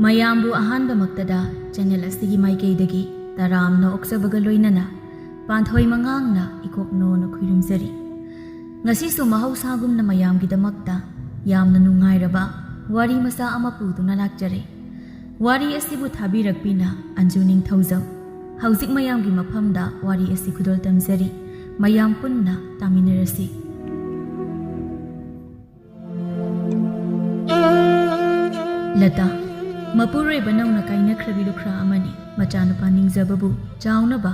ꯃꯌꯥꯝꯕꯨ ꯑꯍꯥꯟꯕꯃꯛꯇꯗ ꯆꯦꯅꯦꯜ ꯑꯁꯤꯒꯤ ꯃꯥꯏꯀꯩꯗꯒꯤ ꯇꯔꯥꯝꯅ ꯑꯣꯛꯆꯕꯒ ꯂꯣꯏꯅꯅ ꯄꯥꯟꯊꯣꯏ ꯃꯉꯥꯡꯅ ꯏꯀꯣꯛꯅꯣꯅ ꯈꯨꯔꯨꯝꯖꯔꯤ꯫ ꯉꯁꯤꯁꯨ ꯃꯍꯧꯁꯥꯒꯨꯝꯅ ꯃꯌꯥꯝꯒꯤꯗꯃꯛꯇ ꯌꯥꯝꯅ ꯅꯨꯡꯉꯥꯏꯔꯕ ꯋꯥꯔꯤ ꯃꯆꯥ ꯑꯃ ꯄꯨꯗꯨꯅ ꯂꯥꯛꯆꯔꯦ꯫ ꯋꯥꯔꯤ ꯑꯁꯤꯕꯨ ꯊꯥꯕꯤꯔꯛꯄꯤꯅ ꯑꯟꯖꯨ ꯅꯤꯡꯊꯧꯖꯝ꯫ ꯍꯧꯖꯤꯛ ꯃꯌꯥꯝꯒꯤ ꯃꯐꯝꯗ ꯋꯥꯔꯤ ꯑꯁꯤ ꯈꯨꯗꯣꯜ ꯇꯝꯖꯔꯤ꯫ ꯃꯌꯥꯝ ꯄꯨꯟꯅ ꯇꯥꯃꯤꯟꯅꯔꯁꯤ꯫ ꯂꯇꯥ ꯃꯄꯨꯔꯣꯏꯕ ꯅꯧꯅ ꯀꯥꯏꯅꯈ꯭ꯔꯕꯤ ꯂꯨꯈ꯭ꯔꯥ ꯑꯃꯅꯤ꯫ ꯃꯆꯥꯅꯨꯄꯥ ꯅꯤꯡꯖꯕꯕꯨ ꯆꯥꯎꯅꯕ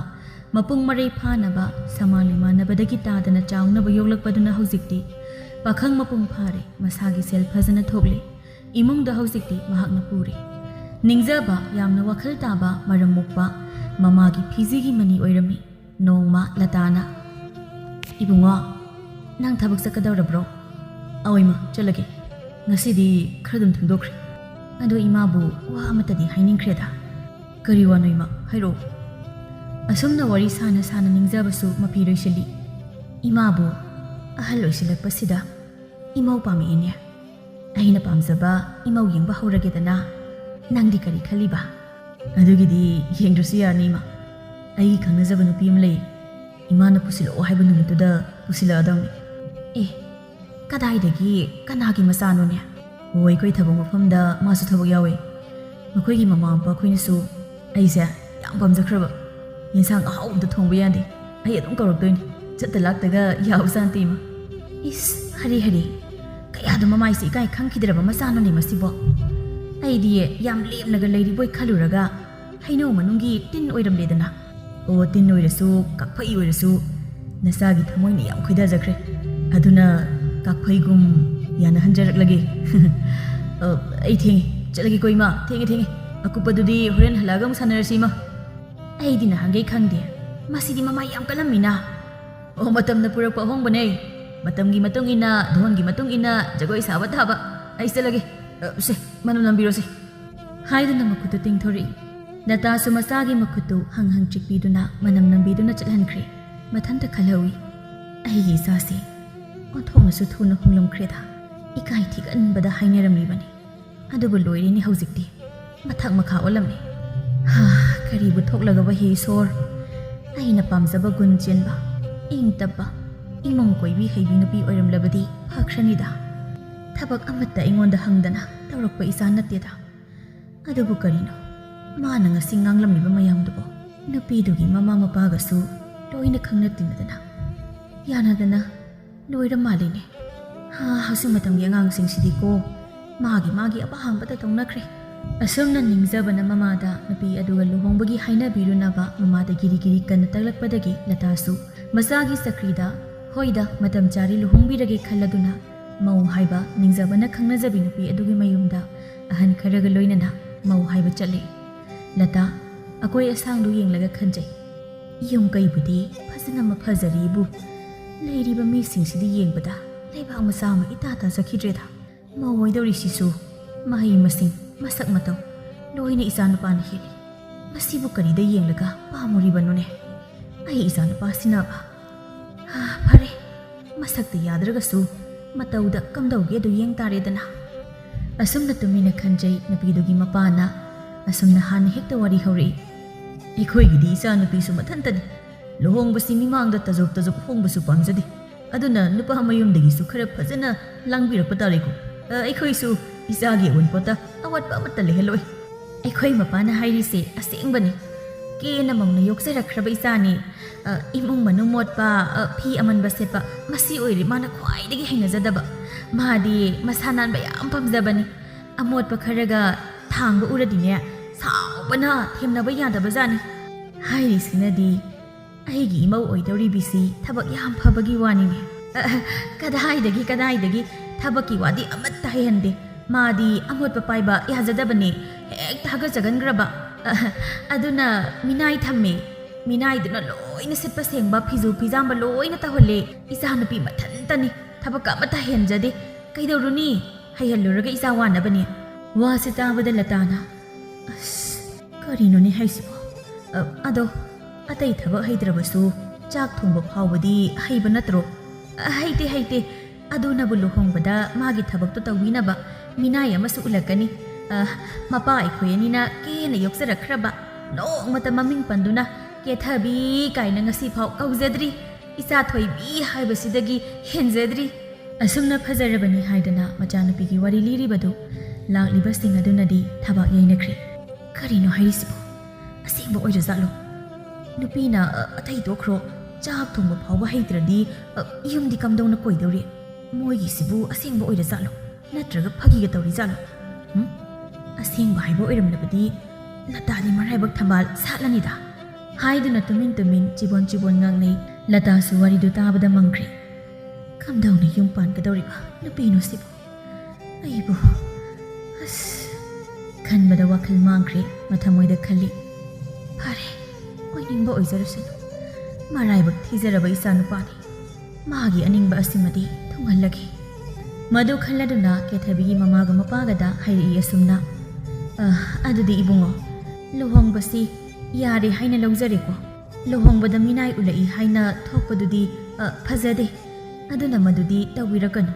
ꯃꯄꯨꯡ ꯃꯔꯩ ꯐꯥꯅꯕ ꯁꯃꯥ ꯂꯩꯃꯥꯟꯅꯕꯗꯒꯤ ꯇꯥꯗꯅ ꯆꯥꯎꯅꯕ ꯌꯣꯛꯂꯛꯄꯗꯨꯅ ꯍꯧꯖꯤꯛꯇꯤ ꯄꯥꯈꯪ ꯃꯄꯨꯡ ꯐꯥꯔꯦ꯫ ꯃꯁꯥꯒꯤ ꯁꯦꯜ ꯐꯖꯅ ꯊꯣꯛꯂꯦ꯫ ꯏꯃꯨꯡꯗ ꯍꯧꯖꯤꯛꯇꯤ ꯃꯍꯥꯛꯅ ꯄꯨꯔꯦ꯫ ꯅꯤꯡꯖꯕ ꯌꯥꯝꯅ ꯋꯥꯈꯜ ꯇꯥꯕ ꯃꯔꯝ ꯃꯣꯛꯄ ꯃꯃꯥꯒꯤ ꯐꯤꯖꯤꯒꯤ ꯃꯅꯤ ꯑꯣꯏꯔꯝꯃꯤ꯫ ꯅꯣꯡꯃ ꯂꯇꯥꯅ "ꯏꯕꯨꯡꯉꯣ, ꯅꯪ ꯊꯕꯛ ꯆꯠꯀꯗꯧꯔꯕ꯭ꯔꯣ?" "ꯑꯑꯣꯏꯃ, ꯆꯠꯂꯒꯦ. ꯉꯁꯤꯗꯤ ꯈꯔ ꯑꯗꯨꯝ ꯊꯦꯡꯗꯣꯛꯈ꯭ꯔꯦ. ꯑꯗꯣ ꯏꯃꯥꯕꯨ ꯋꯥ ꯑꯃꯇꯗꯤ ꯍꯥꯏꯅꯤꯡꯈ꯭ꯔꯦꯗ." "ꯀꯔꯤ ꯋꯥꯅꯣ ꯏꯃꯥ? ꯍꯥꯏꯔꯛꯑꯣ." ꯑꯁꯨꯝꯅ ꯋꯥꯔꯤ ꯁꯥꯅ ꯁꯥꯅ ꯅꯤꯡꯖꯕꯁꯨ ꯃꯄꯤ ꯂꯣꯏꯁꯤꯜꯂꯤ꯫ "ꯏꯃꯥꯕꯨ ꯑꯍꯜ ꯑꯣꯏꯁꯤꯜꯂꯛꯄꯁꯤꯗ ꯏꯃꯧ ꯄꯥꯝꯃꯛꯏꯅꯦ. ꯑꯩꯅ ꯄꯥꯝꯖꯕ ꯏꯃꯧ ꯌꯦꯡꯕ ꯍꯧꯔꯒꯦꯗꯅ. ꯅꯪꯗꯤ ꯀꯔꯤ ꯈꯜꯂꯤꯕ?" "ꯑꯗꯨꯒꯤꯗꯤ ꯌꯦꯡꯗ꯭ꯔꯁꯨ ꯌꯥꯔꯅꯤ ꯏꯃꯥ. ꯑꯩꯒꯤ ꯈꯪꯅꯖꯕ ꯅꯨꯄꯤ ꯑꯃ ꯂꯩ. ꯏꯃꯥꯅ ꯄꯨꯁꯤꯜꯂꯛꯑꯣ ꯍꯥꯏꯕ ꯅꯨꯃꯤꯠꯇꯨꯗ ꯄꯨꯁꯤꯜꯂꯛꯑꯗꯧꯅꯤ." "ꯑꯦ, ꯀꯗꯥꯏꯗꯒꯤ ꯀꯅꯥꯒꯤ ꯃꯆꯥꯅꯣꯅꯦ?" "ꯑꯣ, ꯑꯩꯈꯣই ꯊꯕꯛ ꯃꯐꯝꯗ ꯃꯥꯁꯨ ꯊꯕꯛ ꯌꯥꯎꯋꯦ. ꯃꯈꯣꯏꯒꯤ ꯃꯃꯥ ꯃꯄꯥ ꯑꯩꯈꯣꯏꯅꯁꯨ ꯑꯩꯁꯦ ꯌꯥꯝ ꯄꯥꯝꯖꯈ꯭ꯔꯕ. ꯌꯦꯟꯁꯥꯡ ꯑꯍꯥꯎꯕꯗ ꯊꯣꯡꯕ ꯌꯥꯗꯦ. ꯑꯩ ꯑꯗꯨꯝ ꯀꯧꯔꯛꯇꯣꯏꯅꯤ. ꯆꯠꯇ ꯂꯥꯛꯇꯒ ꯌꯥꯕꯖꯥꯠ ꯏꯃꯥ." "ꯏꯁ, ꯍꯔꯤ ꯍꯔꯤ, ꯀꯌꯥꯗ ꯃꯃꯥꯏꯁꯦ ꯏꯀꯥꯏ ꯈꯪꯈꯤꯗ꯭ꯔꯕ ꯃꯆꯥꯅꯣꯅꯦ ꯃꯁꯤꯕꯣ. ꯑꯩꯗꯤ ꯌꯥꯝ ꯂꯦꯝꯅꯒ ꯂꯩꯔꯤꯕꯣꯏ ꯈꯜꯂꯨꯔꯒ ꯍꯩꯅꯧ ꯃꯅꯨꯡꯒꯤ ꯇꯤꯟ ꯑꯣꯏꯔꯝꯂꯦꯗꯅ." "ꯑꯣ, ꯇꯤꯟ ꯑꯣꯏꯔꯁꯨ ꯀꯥꯛꯐꯩ ꯑꯣꯏꯔꯁꯨ ꯅꯆꯥꯒꯤ ꯊꯃꯣꯏꯅ ꯌꯥꯝ ꯈꯣꯏꯗꯥꯖꯈ꯭ꯔꯦ. ꯑꯗꯨꯅ ꯀꯥꯛꯐꯩꯒꯨꯝ ꯌꯥꯅꯍꯟꯖꯔꯛꯂꯒꯦ." "ꯑꯩ ꯊꯦꯡꯉꯦ. ꯆꯠꯂꯒꯦꯀꯣ ꯏꯃꯥ. ꯊꯦꯡꯉꯦ. ꯑꯀꯨꯞꯄꯗꯨꯗꯤ ꯍꯣꯔꯦꯟ ꯍꯜꯂꯛꯑꯒ ꯑꯃꯨꯛ ꯁꯥꯟꯅꯔꯁꯤ ꯏꯃꯥ." "ꯑꯩꯗꯤ ꯅꯍꯥꯟꯒꯩ ꯈꯪꯗꯦ. ꯃꯁꯤꯗꯤ ꯃꯃꯥꯏ ꯌꯥꯝ ꯀꯜꯂꯝꯃꯤꯅ." "ꯑꯣ, ꯃꯇꯝꯅ ꯄꯨꯔꯛꯄ ꯑꯍꯣꯡꯕꯅꯦ. ꯃꯇꯝꯒꯤ ꯃꯇꯨꯡ ꯏꯟꯅ ꯙꯣꯟꯒꯤ ꯃꯇꯨꯡ ꯏꯟꯅ ꯖꯒꯣꯏ ꯁꯥꯕ ꯇꯥꯕ. ꯑꯩ ꯆꯠꯂꯒꯦ. ꯁꯦ, ꯃꯅꯝ ꯅꯝꯕꯤꯔꯣꯁꯦ." ꯍꯥꯏꯗꯨꯅ ꯃꯈꯨꯠꯇꯨ ꯇꯤꯡꯊꯣꯔꯛꯏ꯫ ꯂꯇꯥꯁꯨ ꯃꯆꯥꯒꯤ ꯃꯈꯨꯠꯇꯨ ꯍꯪ ꯆꯤꯛꯄꯤꯗꯨꯅ ꯃꯅꯝ ꯅꯝꯕꯤꯗꯨꯅ ꯆꯠꯍꯟꯈ꯭ꯔꯦ꯫ ꯃꯊꯟꯇ ꯈꯜꯍꯧꯏ, "ꯑꯩꯒꯤ ꯏꯆꯥꯁꯤ ꯑꯣꯟꯊꯣꯛꯅꯁꯨ ꯊꯨꯅ ꯍꯣꯡꯂꯝꯈ꯭ꯔꯦꯗ. ꯏꯀꯥꯏ ꯊꯤꯒꯟꯕꯗ ꯍꯥꯏꯅꯔꯝꯂꯤꯕꯅꯤ. ꯑꯗꯨꯕꯨ ꯂꯣꯏꯔꯦꯅꯦ ꯍꯧꯖꯤꯛꯇꯤ. ꯃꯊꯛ ꯃꯈꯥ ꯑꯣꯜꯂꯝꯃꯦ. ꯀꯔꯤꯕꯨ ꯊꯣꯛꯂꯒꯕ ꯍꯦ ꯏꯁꯣꯔ. ꯑꯩꯅ ꯄꯥꯝꯖꯕ ꯒꯨꯟ ꯆꯦꯟꯕ, ꯏꯪ ꯇꯞꯄ, ꯏꯃꯨꯡ ꯀꯣꯏꯕꯤ ꯍꯩꯕꯤ ꯅꯨꯄꯤ ꯑꯣꯏꯔꯝꯂꯕꯗꯤ ꯐꯈ꯭ꯔꯅꯤꯗ. ꯊꯕꯛ ꯑꯃꯠꯇ ꯑꯩꯉꯣꯟꯗ ꯍꯪꯗꯅ ꯇꯧꯔꯛꯄ ꯏꯆꯥ ꯅꯠꯇꯦꯗ. ꯑꯗꯨꯕꯨ ꯀꯔꯤꯅꯣ ꯃꯥꯅ ꯉꯁꯤ ꯉꯥꯡꯂꯝꯂꯤꯕ ꯃꯌꯥꯝꯗꯨꯕꯣ? ꯅꯨꯄꯤꯗꯨꯒꯤ ꯃꯃꯥ ꯃꯄꯥꯒꯁꯨ ꯂꯣꯏꯅ ꯈꯪꯅ ꯇꯤꯟꯅꯗꯅ ꯌꯥꯅꯗꯅ ꯂꯣꯏꯔ ꯃꯥꯜꯂꯤꯅꯦ. ꯍꯧꯖꯤꯛ ꯃꯇꯝꯒꯤ ꯑꯉꯥꯡꯁꯤꯡꯁꯤꯗꯤꯀꯣ ꯃꯥꯒꯤ ꯑꯄꯥꯝꯕꯇ ꯇꯧꯅꯈ꯭ꯔꯦ." ꯑꯁꯨꯝꯅ ꯅꯤꯡꯖꯕꯅ ꯃꯃꯥꯗ ꯅꯨꯄꯤ ꯑꯗꯨꯒ ꯂꯨꯍꯣꯡꯕꯒꯤ ꯍꯥꯏꯅꯕꯤꯔꯨꯅꯕ ꯃꯃꯥꯗ ꯒꯤꯔꯤ ꯀꯟꯅ ꯇꯛꯂꯛꯄꯗꯒꯤ ꯂꯇꯥꯁꯨ ꯃꯆꯥꯒꯤ ꯆꯀ꯭ꯔꯤꯗ "ꯍꯣꯏꯗ, ꯃꯇꯝ ꯆꯥꯔꯤ, ꯂꯨꯍꯣꯡꯕꯤꯔꯒꯦ" ꯈꯜꯂꯗꯨꯅ ꯃꯧ ꯍꯥꯏꯕ ꯅꯤꯡꯖꯕꯅ ꯈꯪꯅꯖꯕꯤ ꯅꯨꯄꯤ ꯑꯗꯨꯒꯤ ꯃꯌꯨꯝꯗ ꯑꯍꯟ ꯈꯔꯒ ꯂꯣꯏꯅꯅ ꯃꯧ ꯍꯥꯏꯕ ꯆꯠꯂꯤ꯫ ꯂꯇꯥ ꯑꯀꯣꯏ ꯑꯁꯥꯡꯗꯨ ꯌꯦꯡꯂꯒ ꯈꯟꯖꯩ, ꯌꯨꯝ ꯀꯩꯕꯨꯗꯤ ꯐꯖꯅ ꯐꯖꯔꯤꯕꯨ ꯂꯩꯔꯤꯕ ꯃꯤꯁꯤꯡꯁꯤꯗꯤ ꯌꯦꯡꯕꯗ ꯂꯩꯕꯥꯛ ꯃꯆꯥ ꯑꯃ ꯏꯇꯥ ꯇꯥꯖꯈꯤꯗ꯭ꯔꯦꯗ. ꯃꯧ ꯑꯣꯏꯗꯧꯔꯤꯁꯤꯁꯨ ꯃꯍꯩ ꯃꯁꯤꯡ ꯃꯁꯛ ꯃꯇꯧ ꯂꯣꯏꯅ ꯏꯆꯥꯅꯨꯄꯥꯅ ꯍꯦꯜꯂꯤ. ꯃꯁꯤꯕꯨ ꯀꯔꯤꯗ ꯌꯦꯡꯂꯒ ꯄꯥꯝꯃꯨꯔꯤꯕꯅꯣꯅꯦ ꯑꯩ ꯏꯆꯥꯅꯨꯄꯥꯁꯤꯅꯕ? ꯐꯔꯦ, ꯃꯁꯛꯇ ꯌꯥꯗ꯭ꯔꯒꯁꯨ ꯃꯇꯧꯗ ꯀꯝꯗꯧꯒꯦ ꯑꯗꯨ ꯌꯦꯡ ꯇꯥꯔꯦꯗꯅ." ꯑꯁꯨꯝꯅ ꯇꯨꯃꯤꯟꯅ ꯈꯟꯖꯩ ꯅꯨꯄꯤꯗꯨꯒꯤ ꯃꯄꯥꯅ꯫ ꯑꯁꯨꯝꯅ ꯍꯥꯟꯅ ꯍꯦꯛꯇ ꯋꯥꯔꯤ ꯍꯧꯔꯛꯏ꯫ "ꯑꯩꯈꯣꯏꯒꯤꯗꯤ ꯏꯆꯥ ꯅꯨꯄꯤꯁꯨ ꯃꯊꯟꯇꯅꯤ. ꯂꯨꯍꯣꯡꯕꯁꯤ ꯃꯤꯃꯥꯡꯗ ꯇꯖꯣꯞ ꯍꯣꯡꯕꯁꯨ ꯄꯥꯝꯖꯗꯦ. ꯑꯗꯨꯅ ꯅꯨꯄꯥ ꯃꯌꯨꯝꯗꯒꯤꯁꯨ ꯈꯔ ꯐꯖꯅ ꯂꯥꯡꯕꯤꯔꯛꯄ ꯇꯥꯔꯦꯀꯣ. ꯑꯩꯈꯣꯏꯁꯨ ꯏꯆꯥꯒꯤ ꯑꯎꯟꯄꯣꯠꯇ ꯑꯋꯥꯠꯄ ꯑꯃꯠꯇ ꯂꯩꯍꯜꯂꯣꯏ. ꯑꯩꯈꯣꯏ ꯃꯄꯥꯅ ꯍꯥꯏꯔꯤꯁꯦ ꯑꯁꯦꯡꯕꯅꯤ. ꯀꯦꯅ ꯃꯧꯅ ꯌꯣꯛꯆꯔꯛꯈ꯭ꯔꯕ ꯏꯆꯥꯅꯤ. ꯏꯃꯨꯡ ꯃꯅꯨꯡ ꯃꯣꯠꯄ, ꯐꯤ ꯑꯃꯟꯕ ꯁꯦꯠꯄ ꯃꯁꯤ ꯑꯣꯏꯔꯦ ꯃꯥꯅ ꯈ꯭ꯋꯥꯏꯗꯒꯤ ꯍꯩꯅꯖꯗꯕ. ꯃꯥꯗꯤ ꯃꯁꯥ ꯅꯥꯟꯕ ꯌꯥꯝ ꯄꯥꯝꯖꯕꯅꯤ. ꯑꯃꯣꯠꯄ ꯈꯔꯒ ꯊꯥꯡꯕ ꯎꯔꯗꯤꯅꯦ ꯁꯥꯎꯕꯅ ꯊꯦꯝꯅꯕ ꯌꯥꯗꯕꯖꯥꯠꯅꯤ." ꯍꯥꯏꯔꯤꯁꯤꯅꯗꯤ ꯑꯩꯒꯤ ꯏꯃꯧ ꯑꯣꯏꯗꯧꯔꯤꯕꯤꯁꯤ ꯊꯕꯛ ꯌꯥꯝ ꯐꯕꯒꯤ ꯋꯥꯅꯤꯅꯦ. ꯀꯗꯥꯏꯗꯒꯤ ꯊꯕꯛꯀꯤ ꯋꯥꯗꯤ ꯑꯃꯠꯇ ꯍꯩꯍꯟꯗꯦ. ꯃꯥꯗꯤ ꯑꯃꯣꯠꯄ ꯄꯥꯏꯕ ꯌꯥꯖꯗꯕꯅꯤ. ꯍꯦꯛꯇ ꯍꯥꯒꯠꯆꯒꯟꯈ꯭ꯔꯕ. ꯑꯗꯨꯅ ꯃꯤꯅꯥꯏ ꯊꯝꯃꯦ. ꯃꯤꯅꯥꯏꯗꯨꯅ ꯂꯣꯏꯅ ꯁꯤꯠꯄ ꯁꯦꯡꯕ ꯐꯤꯖꯨ ꯐꯤꯖꯥꯝꯕ ꯂꯣꯏꯅ ꯇꯧꯍꯜꯂꯦ. ꯏꯆꯥꯅꯨꯄꯤ ꯃꯊꯟꯇꯅꯤ. ꯊꯕꯛꯀ ꯑꯃꯠꯇ ꯍꯩꯍꯟꯖꯗꯦ. ꯀꯩꯗꯧꯔꯨꯅꯤ? ꯍꯩꯍꯜꯂꯨꯔꯒ ꯏꯆꯥ ꯋꯥꯅꯕꯅꯤ." ꯋꯥꯁꯦ ꯇꯥꯕꯗ ꯂꯇꯥꯅ, "ꯑꯁ, ꯀꯔꯤꯅꯣꯅꯦ ꯍꯥꯏꯁꯤꯕꯣ? ꯑꯗꯣ ꯑꯇꯩ ꯊꯕꯛ ꯍꯩꯇ꯭ꯔꯕꯁꯨ ꯆꯥꯛ ꯊꯣꯡꯕ ꯐꯥꯎꯕꯗꯤ ꯍꯩꯕ ꯅꯠꯇ꯭ꯔꯣ? ꯍꯩꯇꯦ ꯑꯗꯨꯅꯕꯨ ꯂꯨꯍꯣꯡꯕꯗ ꯃꯥꯒꯤ ꯊꯕꯛꯇꯣ ꯇꯧꯕꯤꯅꯕ ꯃꯤꯅꯥꯏ ꯑꯃꯁꯨ ꯎꯠꯂꯛꯀꯅꯤ. ꯃꯄꯥ ꯑꯩꯈꯣꯏ ꯑꯅꯤꯅ ꯀꯦꯅ ꯌꯣꯛꯆꯔꯛꯈ꯭ꯔꯕ ꯅꯣꯡꯃꯇ ꯃꯃꯤꯡ ꯄꯟꯗꯨꯅ ꯀꯦꯊꯕꯤ ꯀꯥꯏꯅ ꯉꯁꯤꯐꯥꯎ ꯀꯧꯖꯗ꯭ꯔꯤ. ꯏꯆꯥ ꯊꯣꯏꯕꯤ ꯍꯥꯏꯕꯁꯤꯗꯒꯤ ꯍꯦꯟꯖꯗ꯭ꯔꯤ. ꯑꯁꯨꯝꯅ ꯐꯖꯔꯕꯅꯤ ꯍꯥꯏꯗꯅ ꯃꯆꯥꯅꯨꯄꯤꯒꯤ ꯋꯥꯔꯤ ꯂꯤꯔꯤꯕꯗꯨ ꯂꯥꯛꯂꯤꯕꯁꯤꯡ ꯑꯗꯨꯅꯗꯤ ꯊꯕꯥꯛ ꯌꯩꯅꯈ꯭ꯔꯦ. ꯀꯔꯤꯅꯣ ꯍꯥꯏꯔꯤꯁꯤꯕꯣ? ꯑꯁꯦꯡꯕ ꯑꯣꯏꯔꯖꯥꯠꯂꯣ? ꯅꯨꯄꯤꯅ ꯑꯇꯩ ꯇꯣꯛꯈ꯭ꯔꯣ, ꯆꯥꯛ ꯊꯣꯡꯕ ꯐꯥꯎꯕ ꯍꯩꯇ꯭ꯔꯗꯤ ꯌꯨꯝꯗꯤ ꯀꯝꯗꯧꯅ ꯀꯣꯏꯗꯧꯔꯤ? ꯃꯣꯏꯒꯤꯁꯤꯕꯨ ꯑꯁꯦꯡꯕ ꯑꯣꯏꯔꯖꯥꯠꯂꯣ ꯅꯠꯇ꯭ꯔꯒ ꯐꯥꯒꯤꯒ ꯇꯧꯔꯤꯖꯥꯠꯂꯣ? ꯑꯁꯦꯡꯕ ꯍꯥꯏꯕ ꯑꯣꯏꯔꯝꯂꯕꯗꯤ ꯂꯇꯥꯗꯤ ꯃꯔꯥꯏꯕꯛ ꯊꯝꯕꯥꯜ ꯁꯥꯠꯂꯅꯤꯗ ꯍꯥꯏꯗꯨꯅ ꯇꯨꯃꯤꯟ ꯆꯤꯕꯣꯟ ꯉꯥꯡꯅꯩ. ꯂꯇꯥꯁꯨ ꯋꯥꯔꯤꯗꯨ ꯇꯥꯕꯗ ꯃꯪꯈ꯭ꯔꯦ. ꯀꯝꯗꯧꯅ ꯌꯨꯝ ꯄꯥꯟꯒꯗꯧꯔꯤꯕ ꯅꯨꯄꯤꯅꯣ ꯁꯤꯕꯨ? ꯑꯩꯕꯨ ꯈꯟꯕꯗ ꯋꯥꯈꯜ ꯃꯥꯡꯈ꯭ꯔꯦ. ꯃꯊꯃꯣꯏꯗ ꯈꯜꯂꯤ, ꯐꯔꯦ, ꯑꯣꯏꯅꯤꯡꯕ ꯑꯣꯏꯖꯔꯁꯅꯨ. ꯃꯔꯥꯏꯕꯛ ꯊꯤꯖꯔꯕ ꯏꯆꯥ ꯅꯨꯄꯥꯅꯤ. ꯃꯥꯒꯤ ꯑꯅꯤꯡꯕ ꯑꯁꯤꯃꯗꯤ ꯊꯨꯡꯍꯜꯂꯒꯦ. ꯃꯗꯨ ꯈꯜꯂꯗꯨꯅ ꯀꯦꯊꯕꯤꯒꯤ ꯃꯃꯥꯒ ꯃꯄꯥꯒꯗ ꯍꯥꯏꯔꯛꯏ ꯑꯁꯨꯝꯅ, ꯑꯗꯨꯗꯤ ꯏꯕꯨꯡꯉꯣ, ꯂꯨꯍꯣꯡꯕꯁꯤ ꯌꯥꯔꯦ ꯍꯥꯏꯅ ꯂꯧꯖꯔꯦꯀꯣ. ꯂꯨꯍꯣꯡꯕꯗ ꯃꯤꯅꯥꯏ ꯎꯠꯂꯛꯏ ꯍꯥꯏꯅ ꯊꯣꯛꯄꯗꯨꯗꯤ ꯐꯖꯗꯦ. ꯑꯗꯨꯅ ꯃꯗꯨꯗꯤ ꯇꯧꯕꯤꯔꯛꯀꯅꯨ.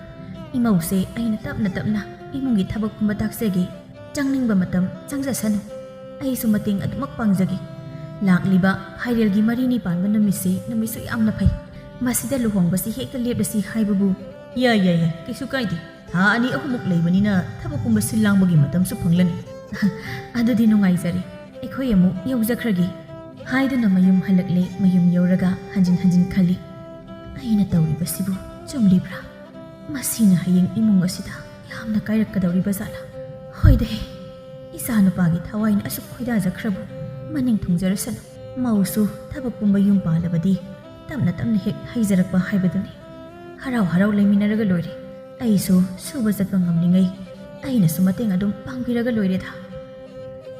ꯏꯃꯧꯁꯦ ꯑꯩꯅ ꯇꯞꯅ ꯏꯃꯨꯡꯒꯤ ꯊꯕꯛꯀꯨꯝꯕ ꯇꯥꯛꯆꯒꯦ. ꯆꯪꯅꯤꯡꯕ ꯃꯇꯝ ꯆꯪꯖꯁꯅꯨ. ꯑꯩꯁꯨ ꯃꯇꯦꯡ ꯑꯗꯨꯃꯛ ꯄꯥꯡꯖꯒꯦ. ꯂꯥꯛꯂꯤꯕ ꯐꯥꯏꯔꯦꯜꯒꯤ 9ꯅꯤ ꯄꯥꯟꯕ ꯅꯨꯃꯤꯠꯁꯨ ꯌꯥꯝꯅ ꯐꯩ. ꯃꯁꯤꯗ ꯂꯨꯍꯣꯡꯕꯁꯤ ꯍꯦꯛꯇ ꯂꯦꯞꯂꯁꯤ ꯍꯥꯏꯕꯕꯨ ꯌꯥꯏ ꯀꯩꯁꯨ ꯀꯥꯏꯗꯦ. ꯊꯥ 2-3ꯃꯨꯛ ꯂꯩꯕꯅꯤꯅ ꯊꯕꯛꯀꯨꯝꯕ ꯁꯤꯜ ꯂꯥꯡꯕꯒꯤ ꯃꯇꯝꯁꯨ ꯐꯪꯂꯅꯤ. ꯑꯗꯨꯗꯤ ꯅꯨꯡꯉꯥꯏꯖꯔꯦ. ꯑꯩꯈꯣꯏ ꯑꯃꯨꯛ ꯌꯧꯖꯈ꯭ꯔꯒꯦ ꯍꯥꯏꯗꯨꯅ ꯃꯌꯨꯝ ꯍꯜꯂꯛꯂꯦ. ꯃꯌꯨꯝ ꯌꯧꯔꯒ ꯍꯟꯖꯤꯟ ꯈꯜꯂꯤ. ꯑꯩꯅ ꯇꯧꯔꯤꯕꯁꯤꯕꯨ ꯆꯨꯝꯂꯤꯕ꯭ꯔꯥ? ꯃꯁꯤꯅ ꯍꯌꯦꯡ ꯏꯃꯨꯡ ꯑꯁꯤꯗ ꯌꯥꯝꯅ ꯀꯥꯏꯔꯛꯀꯗꯧꯔꯤꯕ ꯖꯥꯠꯂꯥ? ꯍꯣꯏꯗꯦ, ꯏꯆꯥ ꯅꯨꯄꯥꯒꯤ ꯊꯋꯥꯏꯅ ꯑꯁꯨꯛ ꯈꯣꯏꯗꯥꯖꯈ꯭ꯔꯕꯨ ꯃꯅꯤꯡ ꯊꯨꯡꯖꯔꯁꯅꯨ. ꯃꯧꯁꯨ ꯊꯕꯛꯀꯨꯝꯕ ꯌꯨꯝ ꯄꯥꯜꯂꯕꯗꯤ ꯇꯞꯅ ꯍꯦꯛ ꯍꯩꯖꯔꯛꯄ ꯍꯥꯏꯕꯗꯨꯅꯤ. ꯍꯔꯥꯎ ꯂꯩꯃꯤꯟꯅꯔꯒ ꯂꯣꯏꯔꯦ. ꯑꯩꯁꯨ ꯁꯨꯕ ꯆꯠꯄ ꯉꯝꯂꯤꯉꯩ ꯑꯩꯅꯁꯨ ꯃꯇꯦꯡ ꯑꯗꯨꯝ ꯄꯥꯡꯕꯤꯔꯒ ꯂꯣꯏꯔꯦꯗ.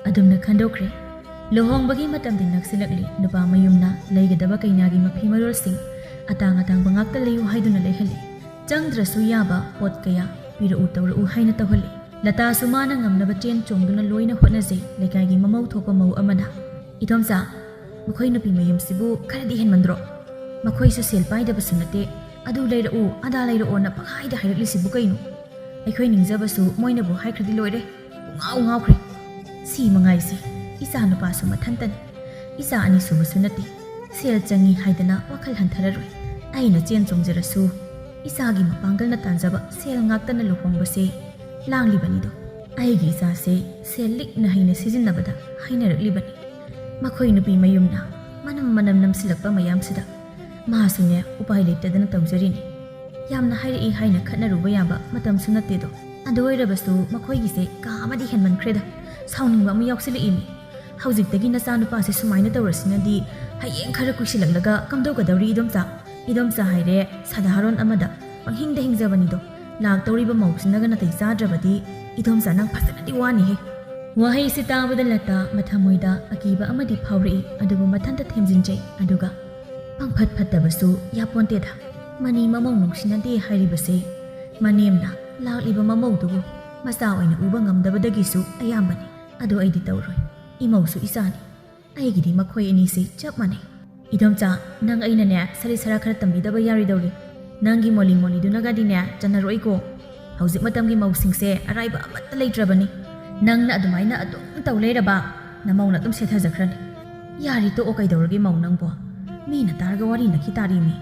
ꯑꯗꯨꯝꯅ ꯈꯟꯗꯣꯛꯈ꯭ꯔꯦ. ꯂꯨꯍꯣꯡꯕꯒꯤ ꯃꯇꯝꯗꯤ ꯅꯛꯁꯤꯜꯂꯛꯂꯤ. ꯅꯨꯄꯥ ꯃꯌꯨꯝꯅ ꯂꯩꯒꯗꯕ ꯀꯩꯅꯥꯒꯤ ꯃꯐꯤ ꯃꯔꯣꯜꯁꯤꯡ ꯑꯇꯥꯡꯕ ꯉꯥꯛꯇ ꯂꯩꯌꯨ ꯍꯥꯏꯗꯨꯅ ꯂꯩꯍꯜꯂꯤ. ꯆꯪꯗ꯭ꯔꯁꯨ ꯌꯥꯕ ꯄꯣꯠ ꯀꯌꯥ ꯄꯤꯔꯛꯎ ꯇꯧꯔꯛꯎ ꯍꯥꯏꯅ ꯇꯧꯍꯜꯂꯤ. ꯂꯇꯥꯁꯨ ꯃꯥꯅ ꯉꯝꯅꯕ ꯆꯦꯟ ꯆꯣꯡꯗꯨꯅ ꯂꯣꯏꯅ ꯍꯣꯠꯅꯖꯩ. ꯂꯩꯀꯥꯏꯒꯤ ꯃꯃꯧ ꯊꯣꯛꯄ ꯃꯧ ꯑꯃꯅ, ꯏꯗꯣꯝꯆꯥ, ꯃꯈꯣꯏ ꯅꯨꯄꯤ ꯃꯌꯨꯝꯁꯤꯕꯨ ꯈꯔꯗꯤ ꯍꯦꯟꯃꯟꯗ꯭ꯔꯣ? ꯃꯈꯣꯏꯁꯨ ꯁꯦꯜ パꯏꯗꯕꯁꯨ ꯅꯠꯇꯦ. ꯑꯗꯨ ꯂꯩꯔꯛꯎ ꯑꯗꯥ ꯂꯩꯔꯛꯑꯣꯅ ꯄꯪꯍꯥꯏꯗ ꯍꯥꯏꯔꯛꯂꯤꯁꯤꯕꯨ ꯀꯩꯅꯣ? ꯑꯩꯈꯣꯏ ꯅꯤꯡꯖꯕꯁꯨ ꯃꯣꯏꯅꯕꯨ ꯍꯥꯏꯈ꯭ꯔꯗꯤ ꯂꯣꯏꯔꯦ. ꯉꯥꯎꯈ꯭ꯔꯦ. ꯁꯤ ꯃꯉꯥꯏꯁꯤ. ꯏꯆꯥ ꯅꯨꯄꯥꯁꯨ ꯃꯊꯟꯇꯅꯤ. ꯏꯆꯥ ꯑꯅꯤ ꯁꯨꯕꯁꯨ ꯅꯠꯇꯦ. ꯁꯦꯜ ꯆꯪꯉꯤ ꯍꯥꯏꯗꯅ ꯋꯥꯈꯜ ꯍꯟꯊꯔꯔꯣꯏ. ꯑꯩꯅ ꯆꯦꯟ ꯆꯣꯡꯖꯔꯁꯨ ꯏꯆꯥꯒꯤ ꯃꯄꯥꯡꯒꯜꯅ ꯇꯥꯟꯖꯕ ꯁꯦꯜ ꯉꯥꯛꯇꯅ ꯂꯨꯍꯣꯡꯕꯁꯦ ꯂꯥꯡꯂꯤꯕꯅꯤꯗꯣ. ꯑꯩꯒꯤ ꯏꯆꯥꯁꯦ ꯁꯦꯜ ꯂꯤꯛꯅ ꯍꯩꯅ ꯁꯤꯖꯤꯟꯅꯕꯗ ꯍꯥꯏꯅꯔꯛꯂꯤꯕꯅꯤ. ꯃꯈꯣꯏ ꯅꯨꯄꯤ ꯃꯌꯨꯝꯅ ꯃꯅꯝ ꯅꯝꯁꯤꯜꯂꯛꯄ ꯃꯌꯥꯝꯁꯤꯗ ꯃꯥꯁꯨꯅꯦ ꯎꯄꯥꯏ ꯂꯩꯇꯗꯅ ꯇꯧꯖꯔꯤꯅꯤ. ꯌꯥꯝꯅ ꯍꯥꯏꯔꯛꯏ ꯍꯥꯏꯅ ꯈꯠꯅꯔꯨꯕ ꯌꯥꯕ ꯃꯇꯝꯁꯨ ꯅꯠꯇꯦꯗꯣ. ꯑꯗꯨ ꯑꯣꯏꯔꯕꯁꯨ ꯃꯈꯣꯏꯒꯤꯁꯦ ꯀꯥ ꯑꯃꯗꯤ ꯍꯦꯟꯃꯟꯈ꯭ꯔꯦꯗ. ꯁꯥꯎꯅꯤꯡꯕ ꯑꯃ ꯌꯥꯎꯁꯤꯜꯂꯛꯏꯅꯤ. ꯍꯧꯖꯤꯛꯇꯒꯤ ꯅꯆꯥ ꯅꯨꯄꯥꯁꯦ ꯁꯨꯃꯥꯏꯅ ꯇꯧꯔꯁꯤꯅꯗꯤ ꯍꯌꯦꯡ ꯈꯔ ꯀꯨꯏꯁꯤꯜꯂꯛꯂꯒ ꯀꯝꯗꯧꯒꯗꯧꯔꯤ ꯏꯗꯣꯝꯆꯥ? ꯏꯗꯣꯝꯆꯥ ꯍꯥꯏꯔꯦ ꯁꯥꯗꯥꯔꯣꯟ ꯑꯃꯗ ꯄꯪꯍꯤꯡꯗ ꯍꯤꯡꯖꯕꯅꯤꯗꯣ. ꯂꯥꯛꯇꯧꯔꯤꯕ ꯃꯧꯁꯤꯅꯒ ꯅꯥꯇꯩ ꯆꯥꯗ꯭ꯔꯕꯗꯤ ꯏꯗꯣꯝꯆꯥ ꯅꯪ ꯐꯖꯅꯗꯤ ꯋꯥꯅꯤꯍꯦ. ꯋꯥꯍꯩꯁꯤ ꯇꯥꯕꯗ ꯂꯇꯥ ꯃꯊꯃꯣꯏꯗ ꯑꯀꯤꯕ ꯑꯃꯗꯤ ꯐꯥꯎꯔꯛꯏ. ꯑꯗꯨꯕꯨ ꯃꯊꯟꯇ ꯊꯦꯝꯖꯤꯟꯖꯩ. ꯑꯗꯨꯒ ꯄꯪꯐꯠ ꯐꯠꯇꯕꯁꯨ ꯌꯥꯄꯣꯟꯇꯦꯗ. ꯃꯅꯤ ꯃꯃꯧ ꯅꯨꯡꯁꯤꯅꯗꯦ ꯍꯥꯏꯔꯤꯕꯁꯦ ꯃꯅꯦꯝꯅ ꯂꯥꯛꯂꯤꯕ ꯃꯃꯧꯗꯨꯕꯨ ꯃꯆꯥ ꯑꯣꯏꯅ ꯎꯕ ꯉꯝꯗꯕꯗꯒꯤꯁꯨ ꯑꯌꯥꯝꯕꯅꯤ. ꯑꯗꯨ ꯑꯩꯗꯤ ꯇꯧꯔꯣꯏ. ꯏꯃꯧꯁꯨ ꯏꯆꯥꯅꯤ. ꯑꯩꯒꯤꯗꯤ ꯃꯈꯣꯏ ꯑꯅꯤꯁꯤ ꯆꯞ ꯃꯥꯟꯅꯩ. ꯏꯗꯣꯝꯆꯥ, ꯅꯪ ꯑꯩꯅꯅꯦ ꯁꯔꯤ ꯁꯔꯥ ꯈꯔ ꯇꯝꯕꯤꯗꯕ ꯌꯥꯔꯣꯏꯗꯧꯔꯤ. ꯅꯪꯒꯤ ꯃꯣꯂꯤꯗꯨꯅꯒꯗꯤꯅꯦ ꯆꯟꯅꯔꯣꯏꯀꯣ. ꯍꯧꯖꯤꯛ ꯃꯇꯝꯒꯤ ꯃꯧꯁꯤꯡꯁꯦ ꯑꯔꯥꯏꯕ ꯑꯃꯠꯇ ꯂꯩꯇ꯭ꯔꯕꯅꯤ. ꯅꯪꯅ ꯑꯗꯨꯃꯥꯏꯅ ꯑꯗꯨꯝ ꯇꯧ ꯂꯩꯔꯕ ꯅꯃꯧꯅ ꯑꯗꯨꯝ ꯁꯦꯠꯊꯖꯈ꯭ꯔꯅꯤ. ꯌꯥꯔꯤ ꯇꯣꯛꯑꯣ. ꯀꯩꯗꯧꯔꯒꯦ ꯃꯧ ꯅꯪꯕꯣ? ꯃꯤꯅ ꯇꯥꯔꯒ ꯋꯥꯔꯤ ꯅꯛꯈꯤ ꯇꯥꯔꯤꯃꯤ.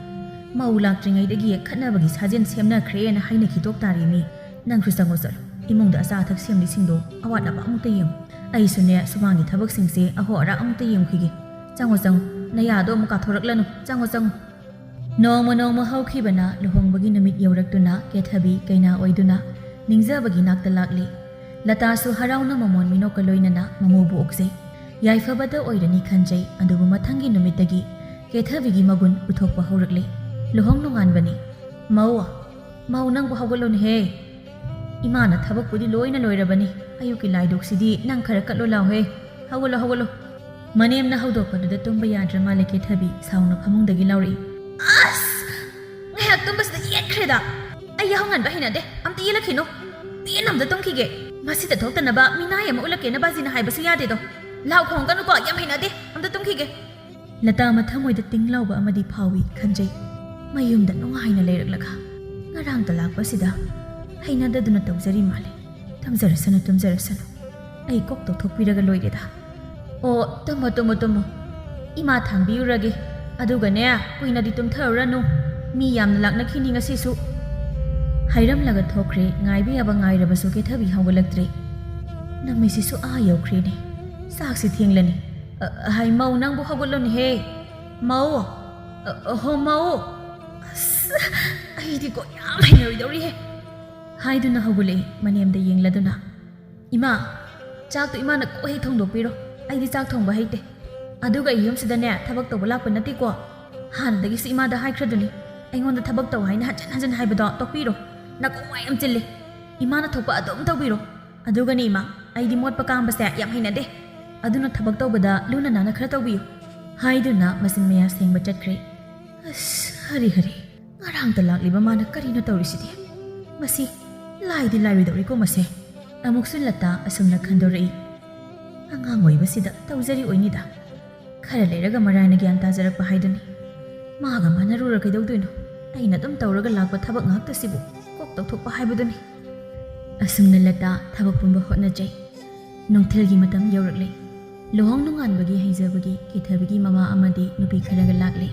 ꯃꯧ ꯂꯥꯛꯇ꯭ꯔꯤꯉꯩꯗꯒꯤ ꯈꯠꯅꯕꯒꯤ ꯁꯥꯖꯦꯟ ꯁꯦꯝꯅꯈ꯭ꯔꯦꯅ ꯍꯥꯏꯅꯈꯤ ꯇꯣꯛ ꯇꯥꯔꯤꯃꯤ. ꯅꯪꯁꯨ ꯆꯪꯉꯣ ꯆꯠꯂꯣ. ꯏꯃꯨꯡꯗ ꯑꯆꯥ ꯑꯊꯛ ꯁꯦꯝꯂꯤꯁꯤꯡꯗꯣ ꯑꯋꯥꯠ ꯑꯄꯥ ꯑꯃꯨꯛꯇ ꯌꯦꯡꯉꯨ. ꯑꯩꯁꯨꯅꯦ ꯁꯨꯃꯥꯡꯒꯤ ꯊꯕꯛꯁꯤꯡꯁꯦ ꯑꯍꯣ ꯑꯔꯥꯛ ꯑꯃꯨꯛꯇ ꯌꯦꯡꯈꯤꯒꯦ. ꯆꯪꯉꯣ. ꯅꯌꯥꯗꯣ ꯑꯃꯨꯛ ꯀꯥꯊꯣꯔꯛꯂꯅꯨ. ꯆꯪꯉꯣ. ꯅꯣꯡꯃ ꯍꯧꯈꯤꯕꯅ ꯂꯨꯍꯣꯡꯕꯒꯤ ꯅꯨꯃꯤꯠ ꯌꯧꯔꯛꯇꯨꯅ ꯀꯦꯊꯕꯤ ꯀꯩꯅꯥ ꯑꯣꯏꯗꯨꯅ ꯅꯤꯡꯖꯕꯒꯤ ꯅꯥꯛꯇ ꯂꯥꯛꯂꯤ. ꯂꯇꯥꯁꯨ ꯍꯔꯥꯎꯅ ꯃꯃꯣꯟ ꯃꯤꯅꯣꯛꯀ ꯂꯣꯏꯅꯅ ꯃꯃꯧꯕꯨ ꯑꯣꯛꯆꯩ. ꯌꯥꯏꯐꯕꯗ ꯑꯣꯏꯔꯅꯤ ꯈꯟꯖꯩ. ꯑꯗꯨꯕꯨ ꯃꯊꯪꯒꯤ ꯅꯨꯃꯤꯠꯇꯒꯤ ꯀꯦꯊꯕꯤꯒꯤ ꯃꯒꯨꯟ ꯎꯠꯊꯣꯛꯄ ꯍꯧꯔꯛꯂꯤ. ꯂꯨꯍꯣꯡ ꯅꯣꯡꯉꯥꯟꯕꯅꯤ. ꯃꯧ ꯅꯪꯕꯨ ꯍꯧꯒꯠꯂꯣꯅꯦꯍꯦ. ꯏꯃꯥꯅ ꯊꯕꯛꯄꯨꯗꯤ ꯂꯣꯏꯅ ꯂꯣꯏꯔꯕꯅꯤ. ꯑꯌꯨꯛꯀꯤ ꯂꯥꯏꯗꯣꯛꯁꯤꯗꯤ ꯅꯪ ꯈꯔ ꯀꯠꯂꯣ ꯂꯥꯎꯍꯦ. ꯍꯧꯒꯠꯂꯣ. ꯃꯅꯦꯝꯅ ꯍꯧꯗꯣꯛꯄꯗꯨꯗ ꯇꯨꯝꯕ ꯌꯥꯗ꯭ꯔ ꯃꯥꯜꯂꯦ ꯀꯦꯊꯕꯤ ꯁꯥꯎꯅ ꯐꯃꯨꯡꯗꯒꯤ ꯂꯥꯎꯔꯛꯏ. ꯑꯁ! ꯉꯥꯏꯍꯥꯛ ꯇꯨꯝꯕꯁꯤꯗ ꯌꯦꯠꯈ꯭ꯔꯦꯗ. ꯑꯩ ꯌꯥꯍꯧ ꯉꯟꯕ ꯍꯩꯅꯗꯦ. ꯑꯝꯇ ꯌꯦꯜꯂꯛꯈꯤꯅꯣ. ꯄꯦꯟꯅ ꯑꯝꯇ ꯇꯨꯝꯈꯤꯒꯦ. ꯃꯁꯤꯗ ꯊꯣꯛꯇꯅꯕ ꯃꯤꯅꯥꯏ ꯑꯃ ꯎꯠꯂꯛꯀꯦꯅ ꯕꯥꯖꯤꯅ ꯍꯥꯏꯕꯁꯨ ꯌꯥꯗꯦꯗꯣ. ꯂꯥꯎ ꯈꯣꯡꯒꯅꯨꯀꯣ. ꯌꯥꯝ ꯍꯩꯅꯗꯦ. ꯑꯝꯇ ꯇꯨꯝꯈꯤꯒꯦ. Lata mathamoida tinglauba amadi phawi khanjai mayumda nungaina leiraklaga ngarang ta lakpasida hainadaduna tawjari male tamjarasanu ai kok to thokpiraga loireda o tomo ima thangbiurage aduga ne kuinadi tumtharanu mi yamna lakna khini ngasisu hairam laga thokre ngaibi aba ngairabasu ke thabi hawgalaktre namisisu a yaukhre ne saksi thinglani hai mau nang bu hawgaloni he mau ho mau ai di ko yam hainoi dori he haiduna hawgule manemda yengladuna ima chak tu ima na ko he thongdopiro ai di chak thongba heite aduga yum sidane thabak tawba lakpa nati ko han dagi si ima da haikhraduni aingonda thabak taw haina hajan haibado tokpiro na ko wai am chille ima na thokpa adom tawbiro aduga ni ima ai di mot pakam base yam haina de aduna thabak tawbada luna nana khra tawbiyo haiduna masin meya sengba chatkre hari ngarang ta lakliba mana karina tawrisidi masi laidi dawri ko mase amuksun lata asumna khandorei angang oibasida tawjari oinida khara leiraga marana gyan tajarakpa haiduni maga manarura kaidawdoino aina dum tawraga lakpa thabak ngakta sibu kok tawthokpa haibaduni asumna lata thabak pumba hotnajai nongthelgi matam yaurakle lohong nunganbagi haijabagi kethabagi mama amadi nupi kharaga lakle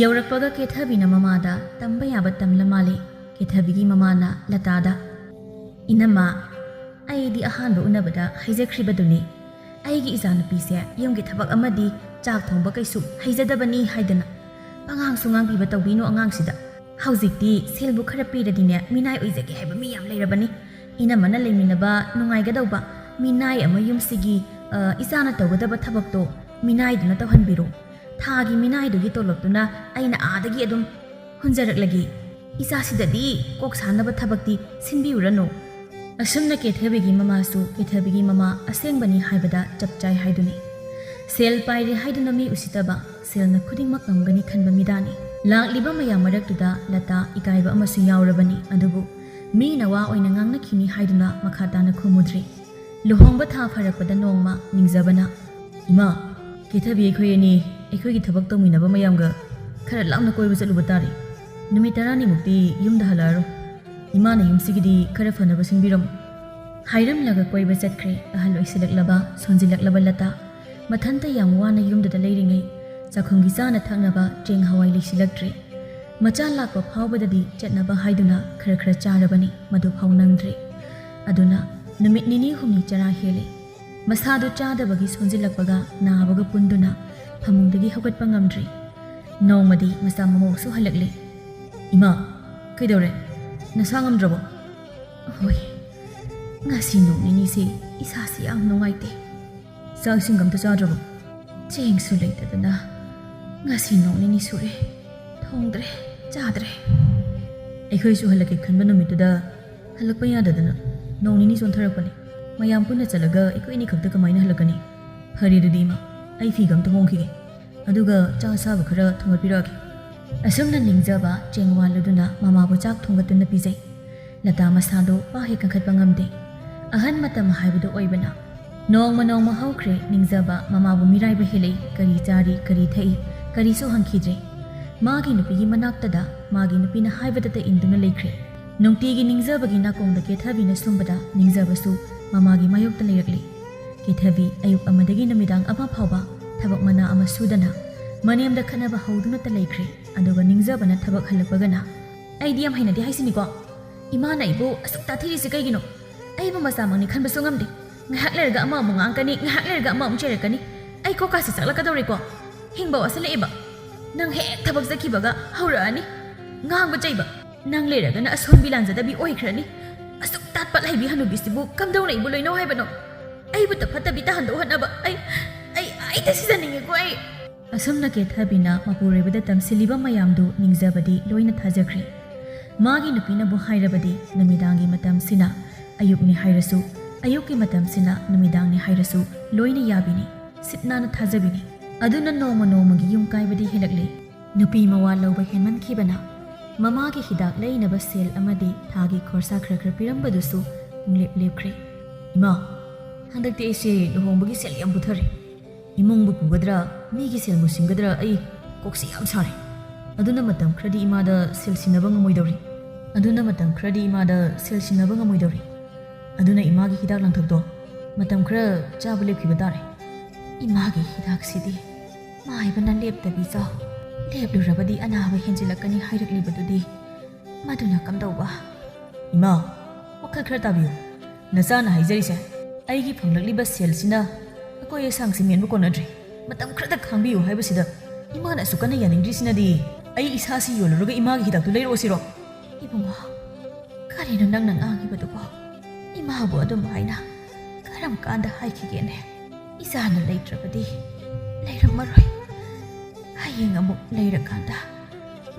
yaurakpaga kethabina mamada tamba yaba tamla male kethabigi mamana latada inama aidi ahanba unabada haijakribaduni aigi ijanupise yumgi thabak amadi chak thongba kaisu haijadabani haidana angang sungang piba tawbino angang sida haujikti selbu khara piradine minai oijage haiba mi yam leirabani inamana leiminaba nungaigadawba minai ama yumsigi isana tawgadaba thabakto minai duna tawhanbiro thagi minai dugi toloptuna aina adagi adum hunjaraklagi isa sidadi kok sanaba thabakti sinbiurano asumna kethabigi mamasu kethabigi mama asengbani haibada chapchai haiduni sel pairi haiduna mi usitaba selna khudingmak ngamgani khanba midani lakliba mayam maraktuda lata ikaiba amasu yaurabani adubu mi nawa oina ngangna khini haiduna makhatana khumudri luhongba tha pharakpada nongma ningjabana ima kethabi khoyeni ekhoigi thabak tawminaba mayamga khara lamna koiba chaluba tari numi tarani mukti yumda halaro imana yumsigidi khara fanaba sinbiram hairam laga koiba chatkre ahal oisilaklaba sonjilaklaba lata mathanta yam wana yumda leiringai chakhungi chana thaknaba cheng hawai leisilaktri macha lakpa phawbadadi chatnaba haiduna khara charabani madu phawnangdri aduna numit nini humni chara hele masadu chadabagi sonjilakpaga nabaga punduna phamungdagi hawgatpa ngamdri nongmadi masa mamosu halakle ima kaidore nasangam drabo hoi ngasi nini se isasi ang nongaite sangsingam ta chadrabo cheng su leitadana ngasi nini sure thongdre chadre ekhoi su halake khanba numituda halakpa yadadana nini sontharakpani mayam punna chalaga ekoi ni khakta kamaina halakani hari dudima ai figam ta hongkhige aduga cha sabu khara thongatpirage asumna ningjaba chengwaladuna mamabu chak thongatuna pijai lata masado pahe kankhatpa ngamde ahan matam haibadu oibana nongma haukre ningjaba mamabu miraiba helei kari chari kari thai kari so hangkhidre magi nupigi manaktada magi nupina haibadata induna leikre nongtigi ningjabagi nakongda kethabina sumbada ningjabasu mamagi mayokta leirakle kethabi ayuk amadagi namidang ama phawba thabak mana ama sudana manemda khanaba hauduna ta leikre aduga ningjabana thabak halapagana aidi am hainadi haisiniko imana ibo asukta thiri se kaigino aiba masa mangni khanba songamde ngahak lerga ama mangangkani ngahak lerga ama umcherekani ai ko kasi saklakadori ko hingba wasalaiba nang he thabak jakibaga haurani ngangba chaiba nang leraga na ason bilanjadabi oikrani asuk tatpat laibi hanubisibu kamdawna ibu loino haibano aibu ta phatabi ta hando hanaba ai ta sizaninge ko ai asumna kethabina mapurebada tamsiliba mayamdu ningjabadi loina thajakri magi nupina bu hairabadi namidangi matam sina ayukni hairasu ayuki matam sina namidangni hairasu loina yabini sitnana thajabini aduna noma gi yum kaibadi helakle nupi mawa lawba henman khibana mamagi hidak leinaba sel amadi thagi khorsa khra pirambadusu lepkre ima handakte ese luhongbagi sel yam buthare imungbu pugadra ꯃꯤꯒꯤ ꯁꯦꯜꯕꯨ ꯁꯤꯡꯒꯗ꯭ꯔꯥ ꯑꯩ ꯀꯣꯛꯁꯤ ꯌꯥꯝ ꯁꯥꯔꯦ ꯑꯗꯨꯅ ꯃꯇꯝ ꯈꯔꯗꯤ ꯏꯃꯥꯗ ꯁꯦꯜ ꯁꯤꯟꯅꯕ ꯉꯝꯃꯣꯏꯗꯧꯔꯤ ꯑꯗꯨꯅ ꯏꯃꯥꯒꯤ ꯍꯤꯗꯥꯛ ꯂꯥꯡꯊꯛꯇꯣ ꯃꯇꯝ ꯈꯔ ꯆꯥꯕ ꯂꯦꯞꯈꯤꯕ ꯇꯥꯔꯦ 이마기 히닥시디 마이바나 lep다비자 lep루라바디 아나바 헨질라까니 하이락리바두디 마두나 깜다우바 이마 wakal khara tabiyo nasana haijarise aigi phanglagliba selsina akoi sangsi menbu konadri matam khara khangbiyo haibasida imana sukana yaningdrisinadi ai isasi yoloroga imagi hidak tu leiro siro 이봉아 카리노 낭낭 앙이바두고 이마하고 아둠 하이나 카람 깐다 하이키게네 이사나 레이트라바디 레이람마로이 하이잉 아묵 레이라칸다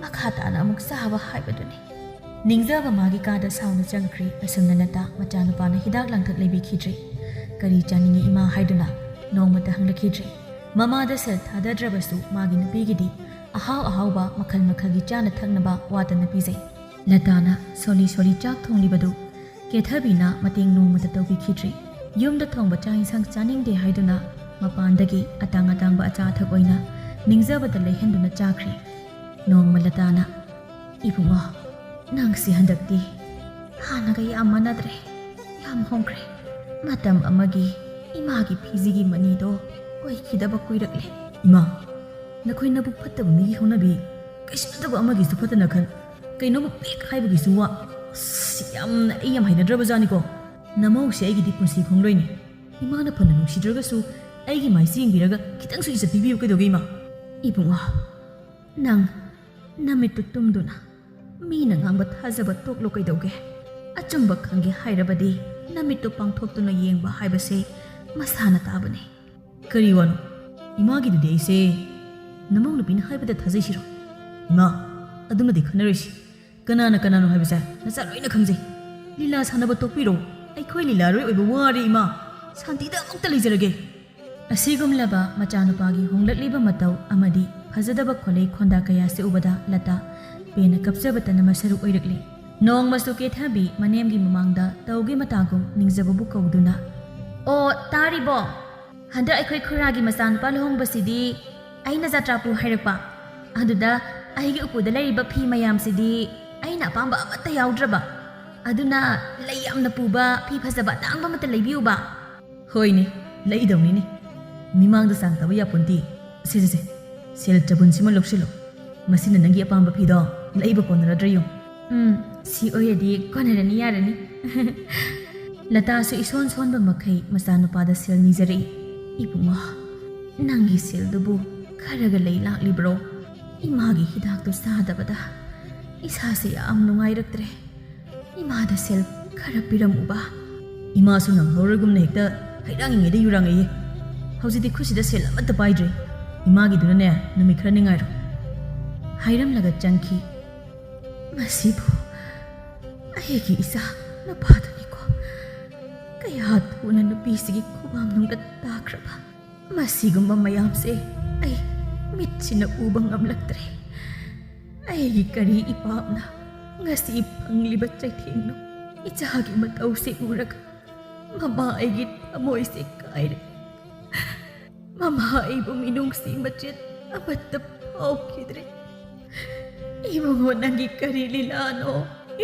마카다나 아묵 사하바 하이바두니 ꯅꯤꯡꯖꯕ ꯃꯥꯒꯤ ꯀꯥꯗ ꯁꯥꯎꯅ ꯆꯪꯈ꯭ꯔꯤ ꯑꯁꯨꯝꯅ ꯂꯇꯥ ꯃꯆꯥꯅꯨꯄꯥꯅ ꯍꯤꯗꯥꯛ ꯂꯥꯡꯊꯛ ꯂꯩꯕꯤꯈꯤꯗ꯭ꯔꯤ ꯀꯔꯤ ꯆꯥꯅꯤꯡꯉꯤ ꯏꯃꯥ ꯍꯥꯏꯗꯨꯅ ꯅꯣꯡꯃꯇ ꯍꯪꯂꯛꯈꯤꯗ꯭ꯔꯤ ꯃꯃꯥꯗ ꯁꯦꯜ ꯊꯥꯗꯗ꯭ꯔꯕꯁꯨ ꯃꯥꯒꯤ ꯅꯨꯄꯤꯒꯤꯗꯤ ꯑꯍꯥꯎ ꯑꯍꯥꯎꯕ ꯃꯈꯜ ꯃꯈꯜꯒꯤ ꯆꯥꯅ ꯊꯛꯅꯕ ꯋꯥꯇꯅ ꯄꯤꯖꯩ ꯂꯇꯥꯅ ꯁꯣꯂꯤ ꯆꯥꯛ ꯊꯣꯡꯂꯤꯕꯗꯨ ꯀꯦꯊꯕꯤꯅ ꯃꯇꯦꯡ ꯅꯣꯡꯃꯇ ꯇꯧꯕꯤꯈꯤꯗ꯭ꯔꯤ ꯌꯨꯝꯗ ꯊꯣꯡꯕ ꯆꯥꯛ ꯏꯟꯁꯥꯡ ꯆꯥꯅꯤꯡꯗꯦ ꯍꯥꯏꯗꯨꯅ ꯃꯄꯥꯟꯗꯒꯤ ꯑꯇꯥꯡ ꯑꯇꯥꯡꯕ ꯑꯆꯥ ꯑꯊꯛ ꯑꯣꯏꯅ ꯅꯤꯡꯖꯕꯗ ꯂꯩꯍꯟꯗꯨꯅ ꯆꯥꯈ꯭ꯔꯤ ꯅꯣꯡꯃ ꯂꯇꯥꯅ 이봉아 ꯅꯪꯁꯤ ꯍꯟꯗꯛꯇꯤ ꯍꯥꯟꯅꯒ ꯌꯥꯝ ꯃꯥꯟꯅꯗ꯭ꯔꯦ ꯌꯥꯝ ꯍꯣꯡꯈ꯭ꯔꯦ ꯃꯇꯝ ꯑꯃꯒꯤ ꯏꯃꯥꯒꯤ ꯐꯤꯖꯤꯒꯤ ꯃꯅꯤꯗꯣ ꯑꯣꯏꯈꯤꯗꯕ ꯀꯨꯏꯔꯛꯂꯦ ꯏꯃꯥ ꯅꯈꯣꯏ ꯅꯕꯨꯛ ꯐꯠꯇꯕ ꯃꯤꯒꯤ ꯍꯧꯅꯕꯤ ꯀꯩꯁꯨ ꯅꯠꯇꯕ ꯑꯃꯒꯤꯁꯨ ꯐꯠꯇꯅ ꯈꯟ ꯀꯩꯅꯣꯝꯃ ꯄꯦꯛ ꯍꯥꯏꯕꯒꯤꯁꯨ ꯋꯥ ꯌꯥꯝꯅ ꯑꯩ ꯌꯥꯝ ꯍꯩꯅꯗ꯭ꯔꯕꯖꯥꯅꯤꯀꯣ ꯅꯃꯧꯁꯦ ꯑꯩꯒꯤꯗꯤ ꯄꯨꯟꯁꯤ ꯈꯣꯡꯂꯣꯏꯅꯤ ꯏꯃꯥꯅ ꯐꯅ ꯅꯨꯡꯁꯤꯗ꯭ꯔꯒꯁꯨ ꯑꯩꯒꯤ ꯃꯥꯏꯁꯤ ꯌꯦꯡꯕꯤꯔꯒ ꯈꯤꯇꯪꯁꯨ ꯏꯖꯠ ꯄꯤꯕꯤꯌꯨ ꯀꯩꯗꯧꯒꯦ ꯏꯃꯥ 이봉아 ꯅꯪ ꯅꯃꯤꯠꯇꯨ ꯇꯨꯝꯗꯨꯅ ꯃꯤꯅ ꯉꯥꯡꯕ ꯊꯥꯖꯕ ꯇꯣꯛꯂꯣ ꯀꯩꯗꯧꯒꯦ ꯑꯆꯨꯝꯕ ꯈꯪꯒꯦ ꯍꯥꯏꯔꯕꯗꯤ ꯅꯃꯤꯠꯇꯨ ꯄꯥꯡꯊꯣꯛꯇꯨꯅ ꯌꯦꯡꯕ ꯍꯥꯏꯕꯁꯦ ꯃꯁꯥꯅ ꯇꯥꯕꯅꯤ ꯀꯔꯤ ꯋꯥꯅꯣ ꯏꯃꯥꯒꯤꯗꯨꯗꯤ ꯑꯩꯁꯦ ꯅꯃꯧ ꯅꯨꯄꯤꯅ ꯍꯥꯏꯕꯗ ꯊꯥꯖꯩꯁꯤꯔꯣ ꯏꯃꯥ ꯑꯗꯨꯃꯗꯤ ꯈꯟꯅꯔꯣꯏꯁꯤ ꯀꯅꯥꯅꯣ ꯍꯥꯏꯕꯁꯦ ꯅꯆꯥ ꯂꯣꯏꯅ ꯈꯪꯖꯩ ꯂꯤꯂꯥ ꯁꯥꯟꯅꯕ ꯇꯣꯛꯄꯤꯔꯣ ꯑꯩꯈꯣꯏ ꯂꯤꯂꯥꯔꯣꯏ ꯑꯣꯏꯕ ꯋꯥꯔꯦ ꯏꯃꯥ ꯁꯥꯟꯇꯤꯗ ꯑꯃꯨꯛꯇ ꯂꯩꯖꯔꯒꯦ ꯑꯁꯤꯒꯨꯝꯂꯕ ꯃꯆꯥꯅꯨꯄꯥꯒꯤ ꯍꯣꯡꯂꯛꯂꯤꯕ ꯃꯇꯧ ꯑꯃꯗꯤ ꯐꯖꯗꯕ ꯈꯣꯜꯂꯩ ꯈꯣꯟꯗꯥ ꯀꯌꯥꯁꯤ ꯎꯕꯗ ꯂꯇꯥ ꯄꯦꯟꯅ ꯀꯞꯆꯕꯇꯅ ꯃꯁꯔꯨꯛ ꯑꯣꯏꯔꯛꯂꯤ ꯅꯣꯡꯃꯁꯨ ꯀꯦꯊꯕꯤ ꯃꯅꯦꯝꯒꯤ ꯃꯃꯥꯡꯗ ꯇꯧꯒꯦ ꯃꯇꯥꯒꯨꯝ ꯅꯤꯡꯖꯕꯕꯨ ꯀꯧꯗꯨꯅ ꯑꯣ ꯇꯥꯔꯤꯕꯣ ꯍꯟꯗꯛ ꯑꯩꯈꯣꯏ ꯈꯨꯔꯥꯒꯤ ꯃꯆꯥꯅꯨꯄꯥ ꯂꯨꯍꯣꯡꯕꯁꯤꯗꯤ ꯑꯩꯅ ꯖꯇ꯭ꯔꯥꯄꯨ ꯍꯥꯏꯔꯛꯄ ꯑꯗꯨꯗ ꯑꯩꯒꯤ ꯎꯄꯨꯗ ꯂꯩꯔꯤꯕ ꯐꯤ ꯃꯌꯥꯝꯁꯤꯗꯤ ꯑꯩꯅ ꯑꯄꯥꯝꯕ ꯑꯃꯠꯇ ꯌꯥꯎꯗ꯭ꯔꯕ ꯑꯗꯨꯅ ꯂꯩ ꯌꯥꯝꯅ ꯄꯨꯕ ꯐꯤ ꯐꯖꯕ ꯑꯇꯥꯡꯕ ꯑꯃꯠꯇ ꯂꯩꯕꯤꯌꯨꯕ ꯍꯣꯏꯅꯦ ꯂꯩꯗꯧꯅꯤꯅꯦ ꯃꯤꯃꯥꯡꯗ ꯆꯥꯡꯗꯕ ꯌꯥꯄꯣꯟꯇꯤ ꯁꯦ ꯁꯦꯜ ꯆꯕꯨꯟꯁꯤꯃ ꯂꯧꯁꯤꯜꯂꯣ ꯃꯁꯤꯅ ꯅꯪꯒꯤ ꯑꯄꯥꯝꯕ ꯐꯤꯗꯣ ꯂꯩꯕ ꯀꯣꯟꯅꯔꯗ꯭ꯔ ꯌꯦꯡꯉꯨ ꯁꯤ ꯑꯣꯏꯔꯗꯤ ꯀꯣꯟꯅꯔꯅꯤ ꯌꯥꯔꯅꯤ ꯂꯇꯥꯁꯨ ꯏꯁꯣꯟ ꯁꯣꯟꯕ ꯃꯈꯩ ꯃꯆꯥꯅꯨꯄꯥꯗ ꯁꯦꯜ ꯅꯤꯖꯔꯛꯏ 이봉아 ꯅꯪꯒꯤ ꯁꯦꯜꯗꯨꯕꯨ ꯈꯔꯒ ꯂꯩ ꯂꯥꯛꯂꯤꯕ꯭ꯔꯣ 이마ꯒꯤ ꯍꯤꯗꯥꯛꯇꯨ ꯆꯥꯗꯕꯗ ꯏꯁꯥꯁꯦ ꯌꯥꯝ ꯅꯨꯡꯉꯥꯏꯔꯛꯇ꯭ꯔꯦ 이마ꯗ ꯁꯦꯜ ꯈꯔ ꯄꯤꯔꯝꯃꯨꯕ ꯏꯃꯥꯁꯨ ꯅꯪꯍꯧꯔꯒꯨꯝꯅ ꯍꯦꯛꯇ ꯍꯩꯔꯥꯡꯉꯤꯉꯩꯗ ꯌꯨꯔꯥꯡꯉꯛꯏ ꯍꯧꯖꯤꯛꯇꯤ ꯈꯨꯠꯁꯤꯗ ꯁꯦꯜ ꯑꯃꯠꯇ ꯄꯥꯏꯗ꯭ꯔꯤ ꯏꯃꯥꯒꯤꯗꯨꯅꯅꯦ ꯅꯨꯃꯤꯠ ꯈꯔ ꯉꯥꯏꯔꯣ ꯍꯥꯏꯔꯝꯂꯒ ꯆꯪꯈꯤ ꯃꯁꯤꯕꯨ ꯑꯩꯒꯤ ꯏꯆꯥ ꯅꯨꯄꯥꯗꯨꯅꯤꯀꯣ ꯀꯌꯥ ꯊꯨꯅ ꯅꯨꯄꯤꯁꯤꯒꯤ ꯈꯨꯕꯥꯝꯅꯨꯡꯗ ꯇꯥꯈ꯭ꯔꯕ ꯃꯁꯤꯒꯨꯝꯕ ꯃꯌꯥꯝꯁꯦ ꯑꯩ ꯃꯤꯠꯁꯤꯅ ꯎꯕ ꯉꯝꯂꯛꯇ꯭ꯔꯦ ꯑꯩꯒꯤ ꯀꯔꯤ ꯏꯄꯥꯞꯅ ꯉꯁꯤ ꯐꯪꯂꯤꯕ ꯆꯩꯊꯦꯡꯅꯣ ꯏꯆꯥꯒꯤ ꯃꯇꯧꯁꯦ ꯎꯔꯒ ꯃꯃꯥ ꯑꯩꯒꯤ ꯊꯃꯣꯏꯁꯦ ꯀꯥꯏꯔꯦ ꯃꯃꯥ ꯑꯩꯕꯨ ꯃꯤꯅꯨꯡꯁꯤ ꯃꯆꯦꯠ ꯑꯃꯠꯇ ꯐꯥꯎꯈꯤꯗ꯭ꯔꯦ 이봉호 ꯅꯪꯒꯤ ꯀꯔꯤ ꯂꯤꯂꯥꯅꯣ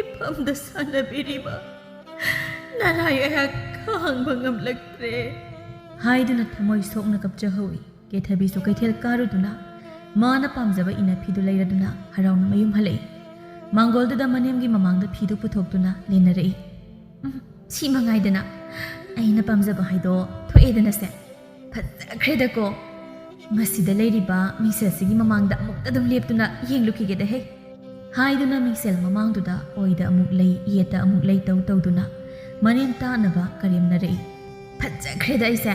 ꯏꯐꯝꯗ ꯁꯥꯟꯅꯕꯤꯔꯤꯕ ꯅꯔꯥꯏ ꯑꯩꯍꯥꯛ ꯈꯥꯡꯕ ꯉꯝꯂꯛꯇ꯭ꯔꯦ ꯍꯥꯏꯗꯨꯅ ꯊꯃꯣꯏ ꯁꯣꯛꯅ ꯀꯞꯆꯍꯧꯏ ꯀꯦꯊꯕꯤꯁꯨ ꯀꯩꯊꯦꯜ ꯀꯥꯔꯨꯗꯨꯅ ꯃꯥꯅ ꯄꯥꯝꯖꯕ ꯏꯅ ꯐꯤꯗꯨ ꯂꯩꯔꯗꯨꯅ ꯍꯔꯥꯎꯅ ꯃꯌꯨꯝ ꯍꯜꯂꯛꯏ ꯃꯥꯡꯒꯣꯜꯗꯨꯗ ꯃꯅꯦꯝꯒꯤ ꯃꯃꯥꯡꯗ ꯐꯤꯗꯨ ꯄꯨꯊꯣꯛꯇꯨꯅ ꯂꯦꯟꯅꯔꯛꯏ ꯁꯤ ꯃꯉꯥꯏꯗꯅ ꯑꯩꯅ ꯄꯥꯝꯖꯕ ꯍꯥꯏꯗꯣ ꯊꯣꯛꯑꯦꯗꯅꯁꯦ ꯐꯖꯈ꯭ꯔꯦꯗꯀꯣ ꯃꯁꯤꯗ ꯂꯩꯔꯤꯕ ꯃꯤꯡꯁꯦꯜꯁꯤꯒꯤ ꯃꯃꯥꯡꯗ ꯑꯃꯨꯛꯇ ꯑꯗꯨꯝ ꯂꯦꯞꯇꯨꯅ ꯌꯦꯡꯂꯨꯈꯤꯒꯦꯗ ꯍꯦꯛ ꯍꯥꯏꯗꯨꯅ ꯃꯤꯡꯁꯦꯜ ꯃꯃꯥꯡꯗꯨꯗ ꯑꯣꯏꯗ ꯑꯃꯨꯛ ꯂꯩ ꯌꯦꯠꯇ ꯑꯃꯨꯛ ꯂꯩ ꯇꯧꯗꯨꯅ ꯃꯅꯦꯝ ꯇꯥꯅꯕ ꯀꯔꯦꯝꯅꯔꯛꯏ ꯐꯖꯈ꯭ꯔꯦꯗ ꯑꯩꯁꯦ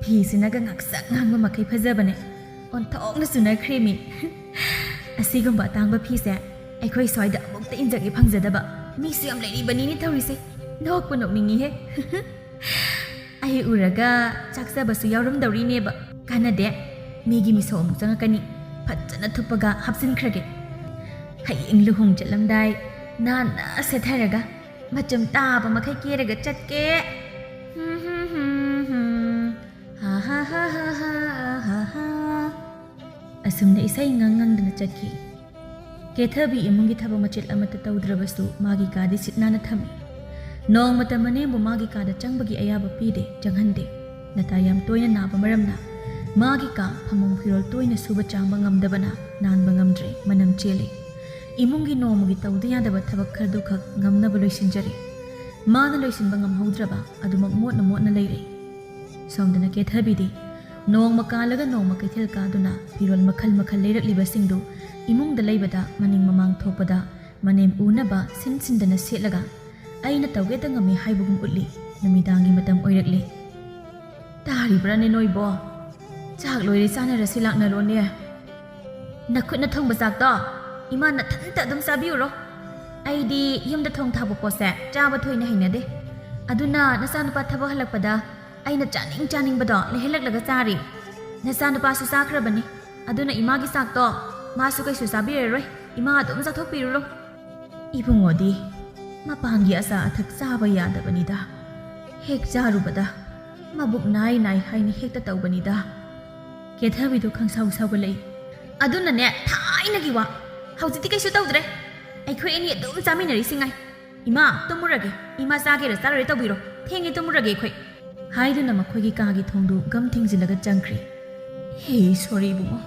ꯐꯤꯁꯤꯅꯒ ꯉꯥꯛꯁꯛ ꯉꯥꯡꯕ ꯃꯈꯩ ꯐꯖꯕꯅꯦ ꯑꯣꯟꯊꯣꯛꯅ ꯆꯨꯅꯈ꯭ꯔꯦꯃꯤ ꯑꯁꯤꯒꯨꯝꯕ ꯑꯇꯥꯡꯕ ꯐꯤꯁꯦ ꯑꯩꯈꯣꯏ ꯁ꯭ꯋꯥꯏꯗ ꯑꯃꯨꯛꯇ ꯏꯟꯖꯒꯦ ꯐꯪꯖꯗꯕ ꯃꯤꯁꯨ ꯌꯥꯝ ꯂꯩꯔꯤꯕꯅꯤꯅꯦ ꯇꯧꯔꯤꯁꯦ ꯅꯣꯛꯄꯨ ꯅꯣꯛꯅꯤꯡꯉꯤꯍꯦ ꯑꯩ ꯎꯔꯒ ꯆꯥꯛꯆꯕꯁꯨ ꯌꯥꯎꯔꯝꯗꯧꯔꯤꯅꯦꯕ ꯀꯥꯟꯅꯗꯦ ꯃꯤꯒꯤ ꯃꯤꯁꯧ ꯑꯃꯨꯛ ꯆꯪꯉꯛꯀꯅꯤ ꯐꯖꯅ ꯊꯨꯞꯄꯒ ꯍꯥꯞꯆꯤꯟꯈ꯭ꯔꯒꯦ ꯍꯌꯦꯡ ꯂꯨꯍꯣꯡ ꯆꯠꯂꯝꯗꯥꯏ ꯅꯥꯟꯅ ꯁꯦꯠꯊꯔꯒ ꯃꯆꯨꯝ ꯇꯥꯕ ꯃꯈꯩ ꯀꯦꯔꯒ ꯆꯠꯀꯦ ꯍꯥ ꯍꯥ ꯍꯥ ꯍꯥ ꯍꯥ ꯍꯥ ꯍꯥ ꯑꯁꯨꯝꯅ ꯏꯁꯩ ꯉꯪꯗꯅ ꯆꯠꯈꯤ꯫ ꯀꯦꯊꯕꯤ ꯏꯃꯨꯡꯒꯤ ꯊꯕꯛ ꯃꯆꯦꯠ ꯑꯃꯠꯇ ꯇꯧꯗ꯭ꯔꯕꯁꯨ ꯃꯥꯒꯤ ꯀꯥꯗꯤ ꯁꯤꯠ ꯅꯥꯟꯅ ꯊꯝꯃꯤ꯫ ꯅꯣꯡꯃꯇ ꯃꯅꯦꯝꯕꯨ ꯃꯥꯒꯤ ꯀꯥꯗ ꯆꯪꯕꯒꯤ ꯑꯌꯥꯕ ꯄꯤꯗꯦ, ꯆꯪꯍꯟꯗꯦ꯫ ꯂꯇꯥ ꯌꯥꯝ ꯇꯣꯏꯅ ꯅꯥꯕ ꯃꯔꯝꯅ ꯃꯥꯒꯤ ꯀꯥ ꯐꯃꯨꯡ ꯐꯤꯔꯣꯜ ꯇꯣꯏꯅ ꯁꯨꯕ ꯆꯥꯝꯕ ꯉꯝꯗꯕꯅ ꯅꯥꯟꯕ ꯉꯝꯗ꯭ꯔꯦ, ꯃꯅꯝ ꯆꯦꯜꯂꯤ꯫ ꯏꯃꯨꯡꯒꯤ ꯅꯣꯡꯃꯒꯤ ꯇꯧꯗ ꯌꯥꯗꯕ ꯊꯕꯛ ꯈꯔꯗꯨꯈꯛ ꯉꯝꯅꯕ ꯂꯣꯏꯁꯤꯟꯖꯔꯤ꯫ ꯃꯥꯅ ꯂꯣꯏꯁꯤꯟꯕ ꯉꯝꯍꯧꯗ꯭ꯔꯕ ꯑꯗꯨꯃꯛ ꯃꯣꯠꯅ ꯃꯣꯠꯅ ꯂꯩꯔꯦ꯫ ꯁꯣꯝꯗꯅ ꯀꯦꯊꯕꯤꯗꯤ ꯅꯣꯡꯃ ꯀꯥꯜꯂꯒ ꯅꯣꯡꯃ ꯀꯩꯊꯦꯜ ꯀꯥꯗꯨꯅ ꯐꯤꯔꯣꯜ ꯃꯈꯜ ꯃꯈꯜ ꯂꯩꯔꯛꯂꯤꯕꯁꯤꯡꯗꯨ ꯏꯃꯨꯡꯗ ꯂꯩꯕꯗ ꯃꯅꯤꯡ ꯃꯃꯥꯡ ꯊꯣꯛꯄꯗ ꯃꯅꯦꯝ ꯎꯅꯕ ꯁꯤꯟ ꯁꯤꯟꯗꯅ ꯁꯦꯠꯂꯒ ꯑꯩꯅ ꯇꯧꯒꯦꯇ ꯉꯝꯃꯤ ꯍꯥꯏꯕꯒꯨꯝ ꯎꯠꯂꯤ꯫ ꯅꯨꯃꯤꯗꯥꯡꯒꯤ ꯃꯇꯝ ꯑꯣꯏꯔꯛꯂꯦ꯫ ꯇꯥꯔꯤꯕ꯭ꯔꯥꯅꯦ ꯅꯣꯏꯕꯣ? ꯆꯥꯛ ꯂꯣꯏꯔꯦ, ꯆꯥꯅꯔꯁꯤ ꯂꯥꯛꯅꯔꯣꯅꯦ꯫ ꯅꯈꯨꯠꯅ ꯊꯣꯡꯕ ꯆꯥꯛꯇꯣ ꯏꯃꯥ ꯅꯊꯟꯇ ꯑꯗꯨꯝ ꯆꯥꯕꯤꯎꯔꯣ꯫ ꯑꯩꯗꯤ ꯌꯨꯝꯗ ꯊꯣꯡ ꯊꯥꯛꯄ ꯄꯣꯠꯁꯦ ꯆꯥꯕ ꯊꯣꯏꯅ ꯍꯩꯅꯗꯦ꯫ ꯑꯗꯨꯅ ꯅꯆꯥꯅꯨꯄꯥ ꯊꯕꯛ ꯍꯜꯂꯛꯄꯗ ꯑꯩꯅ ꯆꯥꯅꯤꯡꯕꯗꯣ ꯂꯩꯍꯜꯂꯛꯂꯒ ꯆꯥꯔꯤ꯫ ꯅꯆꯥꯅꯨꯄꯥꯁꯨ ꯆꯥꯈ꯭ꯔꯕꯅꯤ, ꯑꯗꯨꯅ ꯏꯃꯥꯒꯤ ꯆꯥꯛꯇꯣ ꯃꯥꯁꯨ ꯀꯩꯁꯨ ꯆꯥꯕꯤꯔꯔꯣꯏ꯫ ꯏꯃꯥ ꯑꯗꯨꯝ ꯆꯥꯊꯣꯛꯄꯤꯔꯨꯔꯣ꯫ ꯏꯕꯨꯡꯉꯣꯗꯤ ꯃꯄꯥꯟꯒꯤ ꯑꯆꯥ ꯑꯊꯛ ꯆꯥꯕ ꯌꯥꯗꯕꯅꯤꯗ꯫ ꯍꯦꯛ ꯆꯥꯔꯨꯕꯗ ꯃꯕꯨꯛ ꯅꯥꯏ ꯍꯥꯏꯅ ꯍꯦꯛꯇ ꯇꯧꯕꯅꯤꯗ꯫ ꯀꯦꯊꯕꯤꯗꯨ ꯈꯪꯁꯥꯎ ꯁꯥꯎꯒꯠꯂꯛꯏ꯫ ꯑꯗꯨꯅꯅꯦ ꯊꯥꯏꯅꯒꯤ ꯋꯥ, ꯍꯧꯖꯤꯛꯇꯤ ꯀꯩꯁꯨ ꯇꯧꯗ꯭ꯔꯦ꯫ ꯑꯩꯈꯣꯏ ꯑꯅꯤ ꯑꯗꯨꯝ ꯆꯥꯃꯤꯟꯅꯔꯤꯁꯤꯉꯥꯏ꯫ ꯏꯃꯥ ꯇꯨꯝꯃꯨꯔꯒꯦ, ꯏꯃꯥ ꯆꯥꯒꯦꯔꯥ ꯆꯥꯔꯣꯏꯔ ꯇꯧꯕꯤꯔꯣ, ꯊꯦꯡꯉꯦ ꯇꯨꯝꯃꯨꯔꯒꯦ ꯑꯩꯈꯣꯏ ꯍꯥꯏꯗꯨꯅ ꯃꯈꯣꯏꯒꯤ ꯀꯥꯒꯤ ꯊꯣꯡꯗꯨ ꯒꯝ ꯊꯤꯡꯖꯤꯜꯂꯒ ꯆꯪꯈ꯭ꯔꯤ꯫ ꯍꯦ ꯏꯁꯣꯔ ꯏꯕꯨꯡꯉꯣ,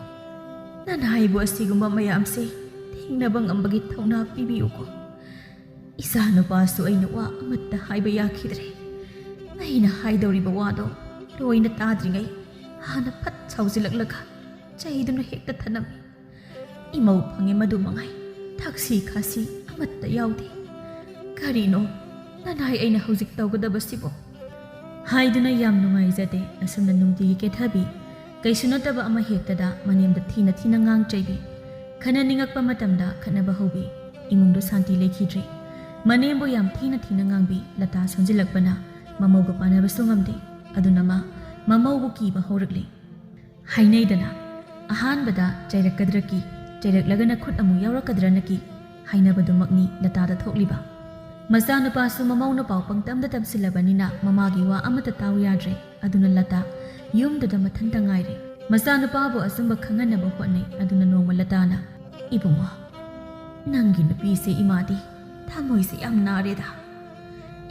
ꯅꯅꯥꯏꯕꯨ ꯑꯁꯤꯒꯨꯝꯕ ꯃꯌꯥꯝꯁꯦ ꯊꯦꯡꯅꯕ ꯉꯝꯕꯒꯤ ꯊꯧꯅꯥ ꯄꯤꯕꯤꯌꯨꯀꯣ꯫ ꯏꯆꯥ ꯅꯨꯄꯥꯁꯨ ꯑꯩꯅ ꯋꯥ ꯑꯃꯠꯇ ꯍꯥꯏꯕ ꯌꯥꯈꯤꯗ꯭ꯔꯦ꯫ ꯑꯩꯅ ꯍꯥꯏꯗꯧꯔꯤꯕ ꯋꯥꯗꯣ ꯂꯣꯏꯅ ꯇꯥꯗ꯭ꯔꯤꯉꯩ ꯍꯥꯟꯅ ꯐꯠ ꯁꯥꯎꯖꯤꯜꯂꯛꯂꯒ ꯆꯩꯗꯨꯅ ꯍꯦꯛꯇ ꯊꯅꯝꯃꯤ꯫ ꯏꯃꯧ ꯐꯪꯉꯦ ꯃꯗꯨ ꯃꯉꯥꯏ, ꯊꯛꯁꯤ ꯈꯥꯁꯤ ꯑꯃꯠꯇ ꯌꯥꯎꯗꯦ꯫ ꯀꯔꯤꯅꯣ ꯅꯅꯥꯏ ꯑꯩꯅ ꯍꯧꯖꯤꯛ ꯇꯧꯒꯗꯕꯁꯤꯕꯣ? ꯍꯥꯏꯗꯨꯅ ꯌꯥꯝ ꯅꯨꯡꯉꯥꯏꯖꯗꯦ ꯑꯁꯨꯝꯅ ꯅꯨꯡꯇꯤꯒꯤ ꯀꯦꯊꯕꯤ ꯀꯩꯁꯨ ꯅꯠꯇꯕ ꯑꯃ ꯍꯦꯛꯇꯗ ꯃꯅꯦꯝꯗ ꯊꯤꯅ ꯊꯤꯅ ꯉꯥꯡ ꯆꯩꯕꯤ꯫ ꯈꯟꯅꯅꯤꯡꯉꯛꯄ ꯃꯇꯝꯗ ꯈꯠꯅꯕ ꯍꯧꯕꯤ꯫ ꯏꯃꯨꯡꯗ ꯁꯥꯟꯇꯤ ꯂꯩꯈꯤꯗ꯭ꯔꯦ꯫ ꯃꯅꯦꯝꯕꯨ ꯌꯥꯝ ꯊꯤꯅ ꯉꯥꯡꯕꯤ꯫ ꯂꯇꯥ ꯁꯣꯟꯖꯤꯜꯂꯛꯄꯅ ꯃꯃꯧꯒ ꯄꯥꯟꯅꯕꯁꯨ ꯉꯝꯗꯦ꯫ ꯑꯗꯨꯅ ꯃꯃꯧꯕꯨ ꯀꯤꯕ ꯍꯧꯔꯛꯂꯤ꯫ ꯍꯥꯏꯅꯩꯗꯅ ꯑꯍꯥꯟꯕꯗ ꯆꯩꯔꯛꯀꯗ꯭ꯔꯥ ꯀꯤ, ꯆꯩꯔꯛꯂꯒꯅ ꯈꯨꯠ ꯑꯃꯨꯛ ꯌꯥꯎꯔꯛꯀꯗ꯭ꯔꯅ ꯀꯤ ꯍꯥꯏꯅꯕꯗꯨꯃꯛꯅꯤ ꯂꯇꯥꯗ ꯊꯣꯛꯂꯤꯕ꯫ ꯃꯆꯥꯅꯨꯄꯥꯁꯨ ꯃꯃꯧꯅ ꯄꯥꯎ ꯄꯪꯇꯝꯗ ꯇꯝꯁꯤꯜꯂꯕꯅꯤನ ꯃꯃꯥꯒꯤ ꯋꯥ ꯑꯃꯠꯇ ꯇꯥꯎ ꯌꯥꯗ꯭ꯔꯦ꯫ ꯑꯗꯨꯅ ꯂꯇꯥ ꯌꯨꯝꯗꯨꯗ ꯃꯊꯟꯇ ꯉꯥꯏꯔꯦ꯫ ꯃꯆꯥꯅꯨꯄꯥꯕꯨ ꯑꯆꯨꯝꯕ ꯈꯪꯍꯟꯅꯕ ꯍꯣꯠꯅꯩ꯫ ꯑꯗꯨꯅ ꯅꯣꯡꯃ ꯂꯇꯥꯅ, ꯏꯕꯨꯡꯉꯣ, ꯅꯪꯒꯤ ꯅꯨꯄꯤꯁꯦ ꯏꯃꯥꯗꯤ ꯊꯃꯣꯏꯁꯦ ꯌꯥꯝ ꯅꯥꯔꯦꯗ꯫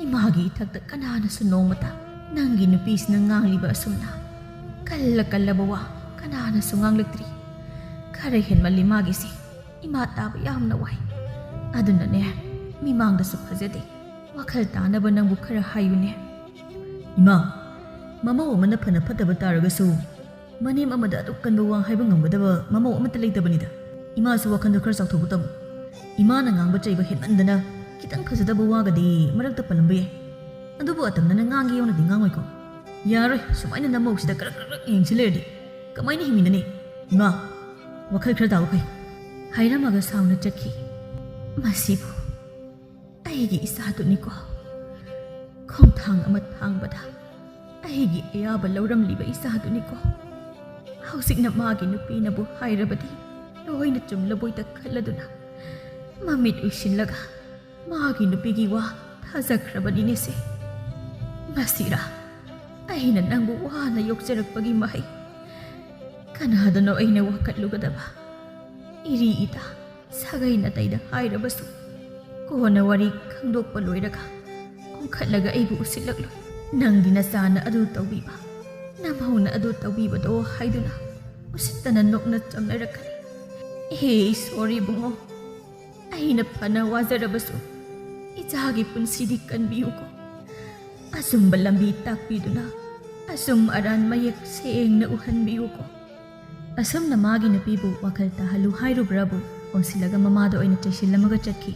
ꯏꯃꯥꯒꯤ ꯏꯊꯛꯇ ꯀꯅꯥꯅꯁꯨ ꯅꯣꯡꯃꯇ ꯅꯪꯒꯤ ꯅꯨꯄꯤꯁꯤꯅ ꯉꯥꯡꯂꯤꯕ ꯑꯁꯨꯝꯅ ꯀꯜꯂꯕ ꯋꯥ ꯀꯅꯥꯅꯁꯨ ꯉꯥꯡꯂꯛꯇ꯭ꯔꯤ꯫ ꯈꯔ ꯍꯦꯟꯃꯜꯂꯤ ꯃꯥꯒꯤꯁꯤ, ꯏꯃꯥ ꯇꯥꯕ ꯌꯥꯝꯅ ꯋꯥꯏ꯫ ꯑꯗꯨꯅꯅꯦ ꯃꯤꯃꯥꯡꯗꯁꯨ ꯐꯖꯗꯦ꯫ ꯋꯥꯈꯜ ꯇꯥꯅꯕ ꯅꯪꯕꯨ ꯈꯔ ꯍꯥꯏꯌꯨꯅꯦ꯫ ꯏꯃꯥ, ꯃꯃꯧ ꯑꯃꯅ ꯐꯅ ꯐꯠꯇꯕ ꯇꯥꯔꯒꯁꯨ ꯃꯅꯦꯝ ꯑꯃꯗ ꯑꯗꯨꯛ ꯀꯟꯕ ꯋꯥ ꯍꯥꯏꯕ ꯉꯝꯒꯗꯕ ꯃꯃꯧ ꯑꯃꯠꯇ ꯂꯩꯇꯕꯅꯤꯗ꯫ ꯏꯃꯥꯁꯨ ꯋꯥꯈꯜꯗꯣ ꯈꯔ ꯆꯥꯎꯊꯣꯛꯄ ꯇꯝꯃꯨ꯫ ꯏꯃꯥꯅ ꯉꯥꯡꯕ ꯆꯩꯕ ꯍꯦꯟꯃꯟꯗꯅ ꯈꯤꯇꯪ ꯐꯖꯗꯕ ꯋꯥꯒꯗꯤ ꯃꯔꯛꯇ ꯄꯜꯂꯝꯕ ꯌꯥꯏ꯫ ꯑꯗꯨꯕꯨ ꯑꯇꯝꯅꯅ ꯉꯥꯡꯒꯦ ꯌꯧꯅꯗꯤ ꯉꯥꯡꯉꯣꯏꯀꯣ? ꯌꯥꯔꯣꯏ, ꯁꯨꯃꯥꯏꯅ ꯅꯃꯧꯁꯤꯗ ꯀꯔꯛ ꯌꯦꯡꯁꯤ ꯂꯩꯔꯗꯤ ꯀꯃꯥꯏꯅ ꯍꯤꯡꯃꯤꯟꯅꯅꯤ? ꯏꯃꯥ, ꯋꯥꯈꯜ ꯈꯔ ꯇꯥꯕ ꯐꯩ ꯍꯥꯏꯔꯝꯃꯒ ꯁꯥꯎꯅ ꯆꯠꯈꯤ꯫ ꯃꯁꯤꯕꯨ ꯑꯩꯒꯤ ꯏꯆꯥꯗꯨꯅꯤꯀꯣ, ꯈꯣꯡꯊꯥꯡ ꯑꯃ ꯊꯥꯡꯕꯗ ꯑꯩꯒꯤ ꯑꯌꯥꯕ ꯂꯧꯔꯝꯂꯤꯕ ꯏꯆꯥꯗꯨꯅꯤꯀꯣ꯫ ꯍꯧꯖꯤꯛꯅ ꯃꯥꯒꯤ ꯅꯨꯄꯤꯅꯕꯨ ꯍꯥꯏꯔꯕꯗꯤ ꯂꯣꯏꯅ ꯆꯨꯝꯂꯕꯣꯏꯗ ꯈꯜꯂꯗꯨꯅ ꯃꯃꯤꯠ ꯎꯏꯁꯤꯜꯂꯒ ꯃꯥꯒꯤ ꯅꯨꯄꯤꯒꯤ ꯋꯥ ꯊꯥꯖꯈ꯭ꯔꯕꯅꯤꯅꯦꯁꯦ꯫ ꯃꯁꯤꯔꯥ ꯑꯩꯅ ꯅꯪꯕꯨ ꯋꯥꯅ ꯌꯣꯛꯆꯔꯛꯄꯒꯤ ꯃꯍꯩ? ꯀꯅꯥꯗꯅꯣ ꯑꯩꯅ ꯋꯥꯀꯠꯂꯨꯒꯗꯕ? ꯏꯔꯤ ꯏꯇꯥ ꯁꯥꯒꯩ ꯅꯥꯇꯩꯗ ꯍꯥꯏꯔꯕꯁꯨ ꯀꯣꯟꯅ ꯋꯥꯔꯤ ꯈꯪꯗꯣꯛꯄ ꯂꯣꯏꯔꯒ ꯑꯣꯟꯈꯠꯂꯒ ꯑꯩꯕꯨ ꯎꯁꯤꯜꯂꯛꯂꯣꯏ꯫ ꯅꯪꯗꯤ ꯅꯆꯥꯅ ꯑꯗꯨ ꯇꯧꯕꯤꯕ, ꯅꯃꯧꯅ ꯑꯗꯨ ꯇꯧꯕꯤꯕꯗꯣ ꯍꯥꯏꯗꯨꯅ ꯎꯁꯤꯠꯇꯅ ꯅꯣꯛꯅ ꯆꯝꯅꯔꯛꯀꯅꯤ꯫ ꯍꯦ ꯏꯁꯣꯔ ꯏꯕꯨꯡꯉꯣ, ꯑꯩꯅ ꯐꯅ ꯋꯥꯖꯔꯕꯁꯨ ꯏꯆꯥꯒꯤ ꯄꯨꯟꯁꯤꯗꯤ ꯀꯟꯕꯤꯌꯨꯀꯣ꯫ ꯑꯆꯨꯝꯕ ꯂꯝꯕꯤ ꯇꯥꯛꯄꯤꯗꯨꯅ ꯑꯆꯨꯝ ꯑꯔꯥꯟ ꯃꯌꯦꯛ ꯁꯦꯡꯅ ꯎꯍꯟꯕꯤꯌꯨꯀꯣ꯫ ꯑꯁꯨꯝꯅ ꯃꯥꯒꯤ ꯅꯨꯄꯤꯕꯨ ꯋꯥꯈꯜ ꯇꯥꯍꯜꯂꯨ ꯍꯥꯏꯔꯨꯕ꯭ꯔꯥꯕꯨ ꯑꯣꯟꯁꯤꯜꯂꯒ ꯃꯃꯥꯗ ꯑꯣꯏꯅ ꯆꯩꯁꯤꯜꯂꯝꯃꯒ ꯆꯠꯈꯤ꯫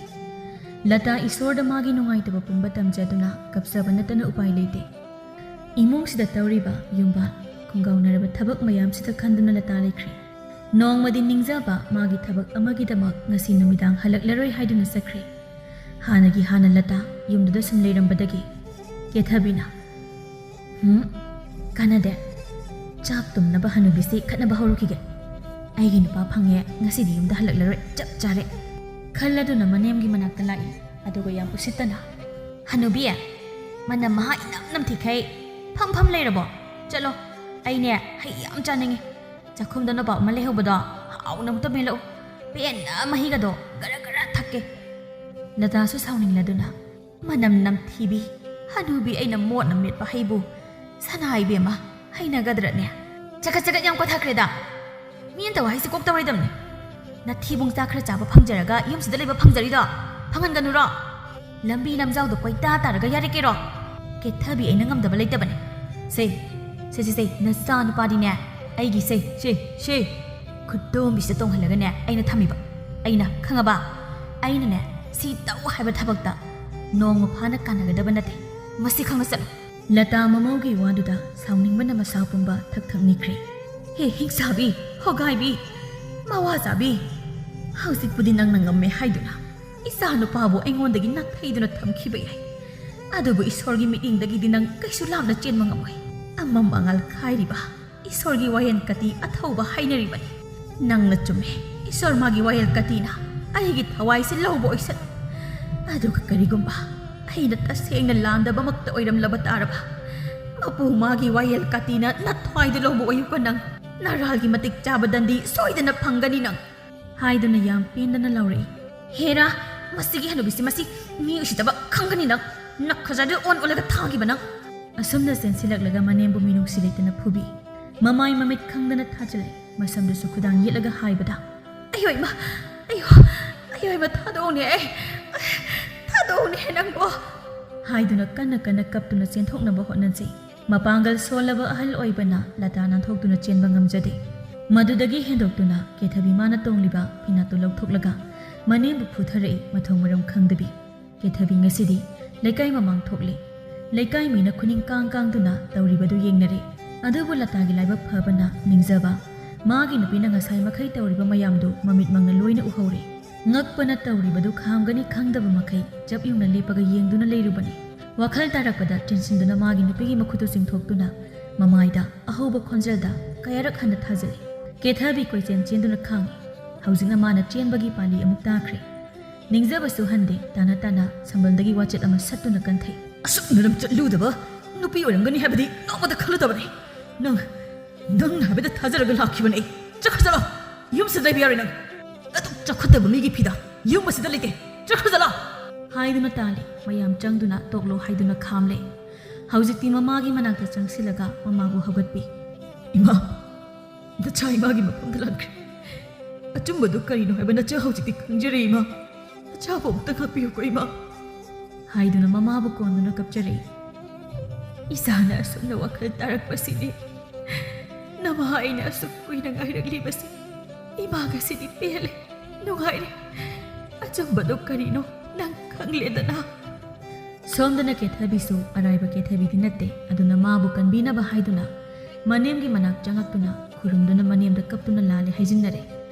ꯂꯇꯥ ꯏꯁꯣꯔꯗ ꯃꯥꯒꯤ ꯅꯨꯡꯉꯥꯏꯇꯕ ꯄꯨꯝꯕ ꯇꯝꯖꯗꯨꯅ ꯀꯞꯆꯕ ꯅꯠꯇꯅ ꯎꯄꯥꯏ ꯂꯩꯇꯦ꯫ ꯏꯃꯨꯡꯁꯤꯗ ꯇꯧꯔꯤꯕ ꯌꯨꯝꯕꯥꯟ ꯈꯨꯡꯒꯥꯎꯅꯔꯕ ꯊꯕꯛ ꯃꯌꯥꯝꯁꯤꯗ ꯈꯟꯗꯨꯅ ꯂꯇꯥ ꯂꯩꯈ꯭ꯔꯦ꯫ ꯅꯣꯡꯃꯗꯤ ꯅꯤꯡꯖꯕ ꯃꯥꯒꯤ ꯊꯕꯛ ꯑꯃꯒꯤꯗꯃꯛ ꯉꯁꯤ ꯅꯨꯃꯤꯗꯥꯡ ꯍꯜꯂꯛꯂꯔꯣꯏ ꯍꯥꯏꯗꯨꯅ ꯆꯠꯈ꯭ꯔꯦ꯫ ꯍꯥꯟꯅ ꯂꯇꯥ ꯌꯨꯝꯗꯨꯗ ꯁꯨꯝ ꯂꯩꯔꯝꯕꯗꯒꯤ ꯀꯦꯊꯕꯤꯅ, ꯀꯥꯟꯅꯗꯦ, ꯆꯥꯛ ꯇꯨꯝꯅꯕ ꯍꯅꯨꯕꯤꯁꯤ ꯈꯠꯅꯕ ꯍꯧꯔꯛꯈꯤꯒꯦ꯫ ꯑꯩꯒꯤ ꯅꯨꯄꯥ ꯐꯪꯉꯦ, ꯉꯁꯤꯗꯤ ꯌꯨꯝꯗ ꯍꯜꯂꯛꯂꯔꯣꯏ, ꯆꯞ ꯆꯥꯔꯦ ꯈꯜꯂꯗꯨꯅ ꯃꯅꯦꯝꯒꯤ ꯃꯅꯥꯛꯇ ꯂꯥꯛꯏ꯫ ꯑꯗꯨꯒ ꯌꯥꯝ ꯎꯁꯤꯠꯇꯅ, ꯍꯅꯨꯕꯤ, ꯃꯅꯝ ꯃꯍꯥ ꯏꯅꯝ ꯅꯝꯊꯤꯈꯩ ꯐꯝ ꯂꯩꯔꯕꯣ? ꯆꯠꯂꯣ, ꯑꯩꯅꯦ ꯍꯩ ꯌꯥꯝ ꯆꯥꯅꯤꯡꯉꯤ꯫ ꯆꯥꯛꯈꯨꯝꯗ ꯅꯄꯥꯛ ꯑꯃ ꯂꯩꯍꯧꯕꯗꯣ ꯍꯥꯎꯅ ꯑꯃꯨꯛꯇ ꯃꯦꯜꯂꯛꯎ ꯄꯦꯟꯅ ꯃꯍꯤꯒꯗꯣ ꯒꯔ ꯒꯔ ꯊꯛꯀꯦ ꯂꯇꯥꯁꯨ ꯁꯥꯎꯅꯤꯡꯂꯗꯨꯅ ꯃꯅꯝ ꯅꯝꯊꯤꯕꯤ ꯍꯅꯨꯕꯤ ꯑꯩꯅ ꯃꯣꯠꯅ ꯃꯦꯠꯄ ꯍꯩꯕꯨ ꯁꯅꯥ ꯏꯕꯦꯝꯃ ꯍꯩꯅꯒꯗ꯭ꯔꯅꯦ ꯆꯒꯠ ꯆꯒꯠ ꯌꯥꯝ ꯀꯣꯊꯈ꯭ꯔꯦꯗ ꯃꯤꯅ ꯇꯧ ꯍꯥꯏꯁꯤ ꯀꯣꯛ ꯇꯧꯔꯣꯏꯗꯕꯅꯦ ꯅꯊꯤꯕꯨꯡ ꯆꯥꯛ ꯈꯔ ꯆꯥꯕ ꯐꯪꯖꯔꯒ ꯌꯨꯝꯁꯤꯗ ꯂꯩꯕ ꯐꯪꯖꯔꯤꯗꯣ ꯐꯪꯍꯟꯒꯅꯨꯔꯣ ꯂꯝꯕꯤ ꯂꯝꯖꯥꯎꯗ ꯀꯣꯏꯇꯥ ꯇꯥꯔꯒ ꯌꯥꯔꯛꯀꯦꯔꯣ ꯀꯦꯊꯕꯤ ꯑꯩꯅ ꯉꯝꯗꯕ ꯂꯩꯇꯕꯅꯦ ꯁꯦ ꯅꯆꯥ ꯅꯨꯄꯥꯗꯤꯅꯦ ꯑꯩꯒꯤ ꯁꯦ ꯈꯨꯠꯇꯣꯝꯕꯤꯁꯤꯗ ꯇꯣꯡꯍꯜꯂꯒꯅꯦ ꯑꯩꯅ ꯊꯝꯃꯤꯕ ꯑꯩꯅ ꯈꯪꯉꯕ ꯑꯩꯅꯅꯦ ꯁꯤ ꯇꯧ ꯍꯥꯏꯕ ꯊꯕꯛꯇ ꯅꯣꯡꯃ ꯐꯥꯅ ꯀꯥꯟꯅꯒꯗꯕ ꯅꯠꯇꯦ ꯃꯁꯤ ꯈꯪꯅ ꯆꯠꯂꯨ ꯂꯇꯥ ꯃꯃꯧꯒꯤ ꯋꯥꯗꯨꯗ ꯁꯥꯎꯅꯤꯡꯕꯅ ꯃꯁꯥ ꯄꯨꯝꯕ ꯊꯛ ꯊꯛꯅꯤꯈ꯭ꯔꯦ ꯍꯦ ꯍꯤꯡꯁꯥꯕꯤ ꯍꯣꯒꯥꯏꯕꯤ ꯃꯋꯥ ꯆꯥꯕꯤ ꯍꯧꯖꯤꯛꯄꯨꯗꯤ ꯅꯪꯅ ꯉꯝꯃꯦ ꯍꯥꯏꯗꯨꯅ ꯏꯆꯥ ꯅꯨꯄꯥꯕꯨ ꯑꯩꯉꯣꯟꯗꯒꯤ ꯅꯥꯊꯩꯗꯨꯅ ꯊꯝꯈꯤꯕ ꯌꯥꯏ ꯑꯗꯨꯕꯨ ꯏꯁꯣꯔꯒꯤ ꯃꯤꯠꯌꯦꯡꯗꯒꯤꯗꯤ ꯅꯪ ꯀꯩꯁꯨ ꯂꯥꯞꯅ ꯆꯦꯟꯕ ꯉꯝꯃꯣꯏ ꯑꯃꯝ ꯑꯉꯥꯜ ꯈꯥꯏꯔꯤꯕ ꯏꯁꯣꯔꯒꯤ ꯋꯥꯌꯦꯜ ꯀꯇꯤ ꯑꯊꯧꯕ ꯍꯥꯏꯅꯔꯤꯕꯅꯤ ꯅꯪꯅ ꯆꯨꯝꯃꯦ ꯏꯁꯣꯔ ꯃꯥꯒꯤ ꯋꯥꯌꯦꯜ ꯀꯇꯤꯅ ꯑꯩꯒꯤ ꯊꯋꯥꯏꯁꯦ ꯂꯧꯕ ꯑꯣꯏꯁꯅꯨ ꯑꯗꯨꯒ ꯀꯔꯤꯒꯨꯝꯕ ꯑꯩꯅ ꯇꯁꯦꯡꯅ ꯂꯥꯟꯗꯕꯃꯛꯇ ꯑꯣꯏꯔꯝꯂꯕ ꯇꯥꯔꯕ ꯃꯄꯨ ꯃꯥꯒꯤ ꯋꯥꯌꯦꯜ ꯀꯇꯤꯅ ꯅꯊ꯭ꯋꯥꯏꯗ ꯂꯧꯕ ꯑꯣꯏꯌꯨꯀ ꯅꯪ ꯅꯔꯥꯜꯒꯤ ꯃꯇꯤꯛ ꯆꯥꯕ ꯗꯟꯗꯤ ꯁꯣꯏꯗꯅ ꯐꯪꯒꯅꯤ ꯅꯪ ꯍꯥꯏꯗꯨꯅ ꯌꯥꯝ ꯄꯦꯟꯗꯅ ꯂꯥꯎꯔꯛꯏ ꯍꯦꯔꯥ ꯃꯁꯤꯒꯤ ꯍꯅꯨꯕꯤꯁꯤ ꯃꯁꯤ ꯃꯤ ꯎꯁꯤꯠꯇꯕ ꯈꯪꯒꯅꯤ ꯅꯪ ꯅꯈꯖꯥꯗꯨ ꯑꯣꯜꯂꯒ ꯊꯥꯈꯤꯕ ꯅꯪ ꯑꯁꯨꯝꯅ ꯆꯦꯟꯁꯤꯜꯂꯛꯂꯒ ꯃꯅꯦꯝꯕꯨ ꯃꯤꯅꯨꯡꯁꯤ ꯂꯩꯇꯅ ꯐꯨꯕꯤ ꯃꯃꯥꯏ ꯃꯃꯤꯠ ꯈꯪꯗꯅ ꯊꯥꯖꯤꯜꯂꯦ ꯃꯁꯝꯗꯨꯁꯨ ꯈꯨꯗꯥꯡ ꯌꯦꯠꯂꯒ ꯍꯥꯏꯕꯗ ꯑꯌꯣ ꯏꯃ ꯊꯥꯗꯣꯛꯎꯅꯦ ꯊꯥꯗꯣꯛꯎꯅꯦ ꯅꯪꯕꯣ ꯍꯥꯏꯗꯨꯅ ꯀꯟꯅ ꯀꯟꯅ ꯀꯞꯇꯨꯅ ꯆꯦꯟꯊꯣꯛꯅꯕ ꯍꯣꯠꯅꯖꯩ ꯃꯄꯥꯡꯒꯜ ꯁꯣꯜꯂꯕ ꯑꯍꯜ ꯑꯣꯏꯕꯅ ꯂꯇꯥ ꯅꯥꯟꯊꯣꯛꯇꯨꯅ ꯆꯦꯟꯕ ꯉꯝꯖꯗꯦ ꯃꯗꯨꯗꯒꯤ ꯍꯦꯟꯗꯣꯛꯇꯨꯅ ꯀꯦꯊꯕꯤ ꯃꯥꯅ ꯇꯣꯡꯂꯤꯕ ꯐꯤꯅꯥꯠꯇꯨ ꯂꯧꯊꯣꯛꯂꯒ ꯃꯅꯦꯝꯕꯨ ꯐꯨꯊꯔꯛꯏ ꯃꯊꯣꯡ ꯃꯔꯝ ꯈꯪꯗꯕꯤ ꯀꯦꯊꯕꯤ ꯉꯁꯤꯗꯤ ꯂꯩꯀꯥꯏ ꯃꯃꯥꯡ ꯊꯣꯛꯂꯤ ꯂꯩꯀꯥꯏ ꯃꯤꯅ ꯈꯨꯅꯤꯡ ꯀꯥꯡꯗꯨꯅ ꯇꯧꯔꯤꯕꯗꯨ ꯌꯦꯡꯅꯔꯦ ꯑꯗꯨꯕꯨ ꯂꯇꯥꯒꯤ ꯂꯥꯏꯕꯛ ꯐꯕꯅ ꯅꯤꯡꯖꯕ ꯃꯥꯒꯤ ꯅꯨꯄꯤꯅ ꯉꯁꯥꯏ ꯃꯈꯩ ꯇꯧꯔꯤꯕ ꯃꯌꯥꯝꯗꯨ ꯃꯃꯤꯠ ꯃꯪꯅ ꯂꯣꯏꯅ ꯎꯍꯧꯔꯦ ꯉꯛꯄꯅ ꯇꯧꯔꯤꯕꯗꯨ ꯈꯥꯝꯒꯅꯤ ꯈꯪꯗꯕ ꯃꯈꯩ ꯆꯞ ꯌꯨꯡꯅ ꯂꯦꯞꯄꯒ ꯌꯦꯡꯗꯨꯅ ꯂꯩꯔꯨꯕꯅꯤ ꯋꯥꯈꯜ ꯇꯥꯔꯛꯄꯗ ꯆꯤꯟꯁꯤꯟꯗꯨꯅ ꯃꯥꯒꯤ ꯅꯨꯄꯤꯒꯤ ꯃꯈꯨꯠꯇꯨ ꯆꯤꯡꯊꯣꯛꯇꯨꯅ ꯃꯃꯥꯏꯗ ꯑꯍꯧꯕ ꯈꯣꯟꯖꯦꯜꯗ ꯀꯌꯥꯔꯛ ꯍꯟꯅ ꯊꯥꯖꯤꯜꯂꯤ ꯀꯦꯊꯕꯤ ꯀꯣꯏꯆꯦꯟ ꯆꯦꯟꯗꯨꯅ ꯈꯥꯡꯉꯤ ꯍꯧꯖꯤꯛꯅ ꯃꯥꯅ ꯆꯦꯟꯕꯒꯤ ꯄꯥꯂꯤ ꯑꯃꯨꯛ ꯇꯥꯈ꯭ꯔꯦ ꯅꯤꯡꯖꯕꯁꯨ ꯍꯟꯗꯦ ꯇꯥꯅ ꯇꯥꯅ ꯁꯝꯕꯜꯗꯒꯤ ꯋꯥꯆꯦꯠ ꯑꯃ ꯁꯠꯇꯨꯅ ꯀꯟꯊꯩ ꯑꯁꯨꯛꯅ ꯆꯠꯂꯨꯗꯕ ꯅꯨꯄꯤ ꯑꯣꯏꯔꯝꯒꯅꯤ ꯍꯥꯏꯕꯗꯤ ꯅꯣꯡꯃꯗ ꯈꯜꯂꯨꯗꯕꯅꯤ ꯅꯪꯅ ꯍꯥꯏꯕꯗ ꯊꯥꯖꯔꯒ ꯂꯥꯛꯈꯤꯕꯅꯤ ꯑꯩ ꯆꯠꯈ꯭ꯔꯖꯠꯂꯣ ꯌꯨꯝꯁꯤꯗ ꯂꯩꯕ ꯌꯥꯔꯣꯏ ꯅꯪ ꯑꯗꯨꯛ ꯆꯥꯎꯈꯠꯇꯕ ꯃꯤꯒꯤ ꯐꯤꯗ ꯌꯨꯝ ꯑꯁꯤꯗ ꯂꯩꯇꯦ ꯆꯠꯈ꯭ꯔꯖꯠꯂꯣ ꯍꯥꯏꯗꯨꯅ ꯇꯥꯜꯂꯤ ꯃꯌꯥꯝ ꯆꯪꯗꯨꯅ ꯇꯣꯛꯂꯣ ꯍꯥꯏꯗꯨꯅ ꯈꯥꯝꯂꯦ ꯍꯧꯖꯤꯛꯇꯤ ꯃꯃꯥꯒꯤ ꯃꯅꯥꯛꯇ ꯆꯪꯁꯤꯜꯂꯒ ꯃꯃꯥꯕꯨ ꯍꯧꯒꯠꯄꯤ ꯏꯃꯥ ꯅꯆꯥ ꯏꯃꯥꯒꯤ ꯃꯐꯝꯗ ꯂꯥꯟꯈ꯭ꯔꯦ ꯑꯆꯨꯝꯕꯗꯨ ꯀꯔꯤꯅꯣ ꯍꯥꯏꯕ ꯅꯆꯥ ꯍꯧꯖꯤꯛꯇꯤ ꯈꯪꯖꯔꯦ ꯏꯃꯥ ꯅꯆꯥꯕꯨ ꯑꯃꯨꯛꯇ ꯉꯥꯛꯄꯤꯌꯨꯀꯣ ꯏꯃꯥ ꯍꯥꯏꯗꯨꯅ ꯃꯃꯥꯕꯨ ꯀꯣꯟꯗꯨꯅ ꯀꯞꯆꯔꯛꯏ ꯏꯁꯥꯅ ꯑꯁꯨꯝꯅ ꯋꯥꯈꯜ ꯇꯥꯔꯛꯄꯁꯤꯗꯤ ꯅꯃꯥ ꯑꯩꯅ ꯑꯁꯨꯛ ꯀꯨꯏꯅ ꯉꯥꯏꯔꯛꯂꯤꯕꯁꯤ ꯏꯃꯥꯒꯁꯤꯗꯤ ꯄꯦꯜꯂꯦ ꯅꯨꯡꯉꯥꯏꯔꯦ ꯑꯆꯨꯝꯕꯗꯨ ꯀꯔꯤꯅꯣ ꯅꯪ ꯈꯪꯂꯦꯗꯅ ꯁꯣꯝꯗꯅ ꯀꯦꯊꯕꯤꯁꯨ ꯑꯔꯥꯏꯕ ꯀꯦꯊꯕꯤꯗꯤ ꯅꯠꯇꯦ ꯑꯗꯨꯅ ꯃꯥꯕꯨ ꯀꯟꯕꯤꯅꯕ ꯍꯥꯏꯗꯨꯅ ꯃꯅꯦꯝꯒꯤ ꯃꯅꯥꯛ ꯆꯪꯉꯛꯇꯨꯅ ꯈꯨꯔꯨꯝꯗꯨꯅ ꯃꯅꯦꯝꯗ ꯀꯞꯇꯨꯅ ꯂꯥꯜꯂꯦ ꯍꯥꯏꯖꯤꯟꯅꯔꯦ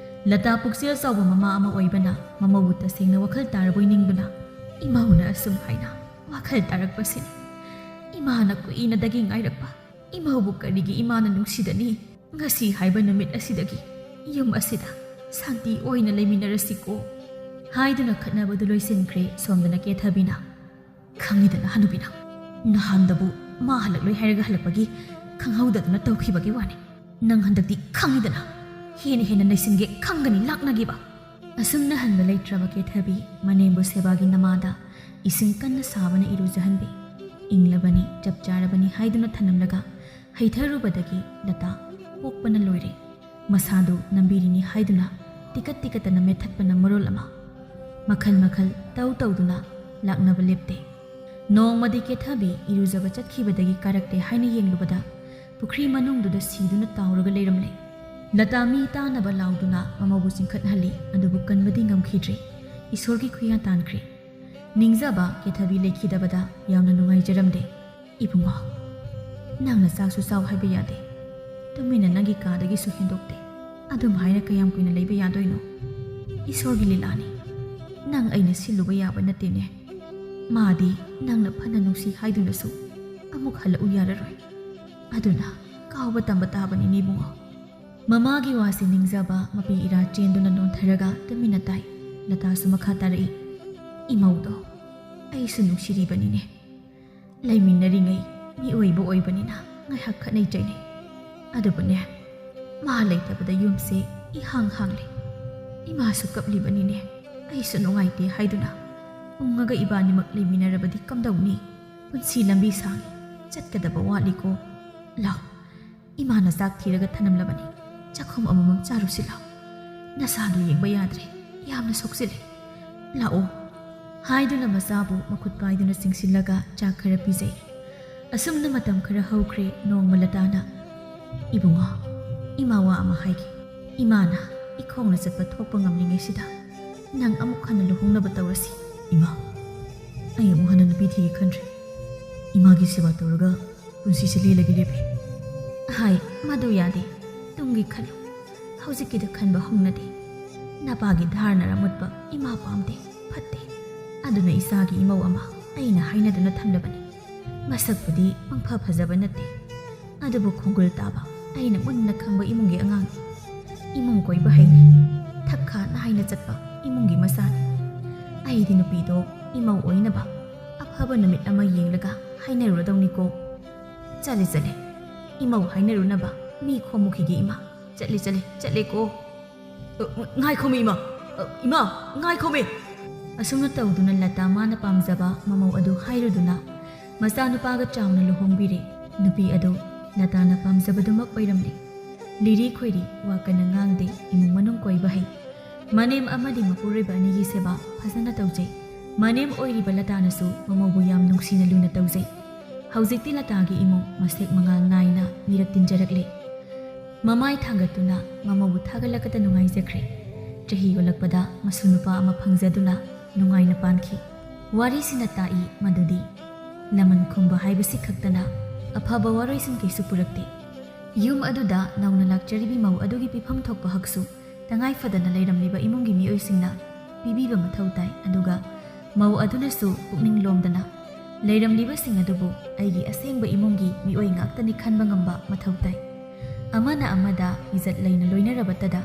ꯂꯇꯥ ꯄꯨꯛꯆꯦꯜ ꯆꯥꯎꯕ ꯃꯃꯥ ꯑꯃ ꯑꯣꯏꯕꯅ ꯃꯃꯧꯕꯨ ꯇꯁꯦꯡꯅ ꯋꯥꯈꯜ ꯇꯥꯔꯕꯣꯏ ꯅꯤꯡꯗꯨꯅ ꯏꯃꯥꯎꯅ ꯑꯁꯨꯝ ꯍꯥꯏꯅ ꯋꯥꯈꯜ ꯇꯥꯔꯛꯄꯁꯤꯅꯤ ꯏꯃꯥꯅ ꯀꯨꯏꯅꯗꯒꯤ ꯉꯥꯏꯔꯛꯄ ꯏꯃꯥꯕꯨ ꯀꯔꯤꯒꯤ ꯏꯃꯥꯅ ꯅꯨꯡꯁꯤꯗꯅꯤ ꯉꯁꯤ ꯍꯥꯏꯕ ꯅꯨꯃꯤꯠ ꯑꯁꯤꯗꯒꯤ ꯌꯨꯝ ꯑꯁꯤꯗ ꯁꯥꯟꯇꯤ ꯑꯣꯏꯅ ꯂꯩꯃꯤꯟꯅꯔꯁꯤꯀꯣ ꯍꯥꯏꯗꯨꯅ ꯈꯠꯅꯕꯗꯨ ꯂꯣꯏꯁꯤꯟꯈ꯭ꯔꯦ ꯁꯣꯝꯗꯅ ꯀꯦꯊꯕꯤꯅ ꯈꯪꯉꯤꯗꯅ ꯍꯅꯨꯕꯤꯅ ꯅꯍꯥꯟꯗꯕꯨ ꯃꯥ ꯍꯜꯂꯛꯂꯣꯏ ꯍꯥꯏꯔꯒ ꯍꯜꯂꯛꯄꯒꯤ ꯈꯪꯍꯧꯗꯗꯅ ꯇꯧꯈꯤꯕꯒꯤ ꯋꯥꯅꯤ ꯅꯪ ꯍꯟꯗꯛꯇꯤ ꯈꯪꯉꯤꯗꯅ ꯍꯦꯟꯅ ꯅꯩꯁꯤꯟꯒꯦ ꯈꯪꯒꯅꯤ ꯂꯥꯛꯅꯒꯤꯕ ꯑꯁꯨꯝꯅ ꯍꯟꯕ ꯂꯩꯇ꯭ꯔꯕ ꯀꯦꯊꯕꯤ ꯃꯅꯦꯝꯕꯨ ꯁꯦꯕꯥꯒꯤ ꯅꯃꯥꯗ ꯏꯁꯤꯡ ꯀꯟꯅ ꯁꯥꯕꯅ ꯏꯔꯨꯖꯍꯟꯕꯤ ꯏꯪꯂꯕꯅꯤ ꯆꯞ ꯆꯥꯔꯕꯅꯤ ꯍꯥꯏꯗꯨꯅ ꯊꯅꯝꯂꯒ ꯍꯩꯊꯔꯨꯕꯗꯒꯤ ꯂꯇꯥ ꯄꯣꯛꯄꯅ ꯂꯣꯏꯔꯦ ꯃꯁꯥꯗꯨ ꯅꯝꯕꯤꯔꯤꯅꯤ ꯍꯥꯏꯗꯨꯅ ꯇꯤꯀꯠ ꯇꯤꯀꯠꯇꯅ ꯃꯦꯠꯊꯠꯄꯅ ꯃꯔꯣꯜ ꯑꯃ ꯃꯈꯜ ꯃꯈꯜ ꯇꯧꯗꯨꯅ ꯂꯥꯛꯅꯕ ꯂꯦꯞꯇꯦ ꯅꯣꯡꯃꯗꯤ ꯀꯦꯊꯕꯤ ꯏꯔꯨꯖꯕ ꯆꯠꯈꯤꯕꯗꯒꯤ ꯀꯥꯔꯛꯇꯦ ꯍꯥꯏꯅ ꯌꯦꯡꯂꯨꯕꯗ ꯄꯨꯈ꯭ꯔꯤ ꯃꯅꯨꯡꯗꯨꯗ ꯁꯤꯗꯨꯅ ꯇꯥꯎꯔꯒ ꯂꯩꯔꯝꯂꯦ ꯂꯇꯥ ꯃꯤ ꯇꯥꯅꯕ ꯂꯥꯎꯗꯨꯅ ꯃꯃꯧꯕꯨ ꯆꯤꯡꯈꯠꯍꯜꯂꯤ ꯑꯗꯨꯕꯨ ꯀꯟꯕꯗꯤ ꯉꯝꯈꯤꯗ꯭ꯔꯦ ꯏꯁꯣꯔꯒꯤ ꯈꯨꯌꯥ ꯇꯥꯟꯈ꯭ꯔꯦ ꯅꯤꯡꯖꯕ ꯀꯦꯊꯕꯤ ꯂꯩꯈꯤꯗꯕꯗ ꯌꯥꯝꯅ ꯅꯨꯡꯉꯥꯏꯖꯔꯝꯗꯦ ꯏꯕꯨꯡꯉꯣ ꯅꯪꯅ ꯆꯥꯛꯁꯨ ꯆꯥꯎ ꯍꯥꯏꯕ ꯌꯥꯗꯦ ꯇꯨꯃꯤꯟꯅ ꯅꯪꯒꯤ ꯀꯥꯗꯒꯤꯁꯨ ꯍꯦꯟꯗꯣꯛꯇꯦ ꯑꯗꯨꯝ ꯍꯥꯏꯅ ꯀꯌꯥꯝ ꯀꯨꯏꯅ ꯂꯩꯕ ꯌꯥꯗꯣꯏꯅꯣ ꯏꯁꯣꯔꯒꯤ ꯂꯤꯂꯥꯅꯤ ꯅꯪ ꯑꯩꯅ ꯁꯤꯜꯂꯨꯕ ꯌꯥꯕ ꯅꯠꯇꯦꯅꯦ ꯃꯥꯗꯤ ꯅꯪꯅ ꯐꯅ ꯅꯨꯡꯁꯤ ꯍꯥꯏꯗꯨꯅꯁꯨ ꯑꯃꯨꯛ ꯍꯜꯂꯛꯎ ꯌꯥꯔꯔꯣꯏ ꯑꯗꯨꯅ ꯀꯥꯎꯕ ꯇꯝꯕ ꯇꯥꯕꯅꯤꯅꯦ ꯏꯕꯨꯡꯉꯣ ꯃꯃꯥꯒꯤ ꯋꯥꯁꯤ ꯅꯤꯡꯖꯕ ꯃꯄꯤ ꯏꯔꯥ ꯆꯦꯟꯗꯨꯅ ꯅꯣꯟꯊꯔꯒ ꯇꯨꯃꯤꯟꯅ ꯇꯥꯏ ꯂꯇꯥꯁꯨ ꯃꯈꯥ ꯇꯥꯔꯛꯏ ꯏꯃꯧꯗꯣ ꯑꯩꯁꯨ ꯅꯨꯡꯁꯤꯔꯤꯕꯅꯤꯅꯦ ꯂꯩꯃꯤꯟꯅꯔꯤꯉꯩ ꯃꯤꯑꯣꯏꯕ ꯑꯣꯏꯕꯅꯤꯅ ꯉꯥꯏꯍꯥꯛ ꯈꯠꯅꯩ ꯆꯩꯅꯩ ꯑꯗꯨꯕꯨꯅꯦ ꯃꯥ ꯂꯩꯇꯕꯗ ꯌꯨꯝꯁꯦ ihang hangli. Imasu kaplibanine. Ay sunungayte hayduna. Ungaga ibanimak liminarabadi kamdawni. Punsi lambi sangi. Chatkadaba wali ko. Law. Imana sak thiraga thanamlabani. Chakhom amamam charusi law. Nasado yengba yadre. Yamna soksile. Lao. Haiduna masabu makut paiduna singsilaga chak khara pizai. Asumna matam khara hawkre nongma latana. Ibungo. Imawa ama haigi. Imana ikhongna chatpa thokpa ngamlingaisida. Nang amuk hana luhungnaba tawrasi. Ima. Ay amuk hana nupi thigi khanri. Imagi sewa tawraga punsi se lelagi lepe. Hai, madu yade. Tungi khalu. Haujikida khanba hongnade. Napagi dharnara mutba ima pamde. Phatte. Aduna isagi imaw ama aina hainaduna thamlabani. Masakpudi pangpha phajaba natte. Adubu khongul taba aina munna khangba imungi angang. Imung koiba haini. Thakha na haina chatpa imungi masani. Aidi nupido imaw oinaba. Aphaba namit ama yenglaga hainaruradawni ko. Chale chale. Imaw hainarunaba mi khomukhigi ima. Chale ko. Ngai khomi ima. Ima, ngai khomi. Asumna tawduna lata mana pamjaba mamaw adu hairuduna masanupaga chawna luhongbire. Nupi adu latana pamjabadumak oiramli. Liri khoiri wakana ngangde imung manung koiba hai. Manem amadi mapuriba anigi seba phajana tawjai. Manem oiriba latanasu mamawbu yam nungsina luna tawjai. Haujikti latagi imung masek mangal naina mirak tinjarakle. Mamai thangatuna mamawbu thagalakata nungaijakre. Chahi olakpada masunupa ama phangjaduna nungaina pankhi. Wari sina tai madudi. Laman khumba haibasi khaktana aphaba waroisin kaisu purakte. Yum aduda nauna lakcharibi mau adugi pifam thokpa haksu tangai fadana leiramliba imungi mioisingna pibiba mathau tai aduga mau adunasu pukning lomdana leiramliba sing adubu aigi asengba imungi mioi ngaktani khanba ngamba mathau tai. Amana amada izat leina loinarabatada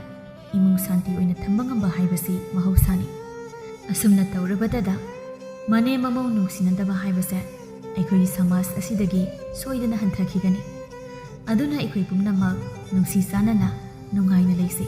imung santi oina thamba ngamba haibasi mahausani. Asumna tawrabadada mane mamau nungsinadaba haibase aikhoi samas asidagi soidana hanthakigani. Aduna ikhoi pumnamak nungsi sanana nungaina leisi.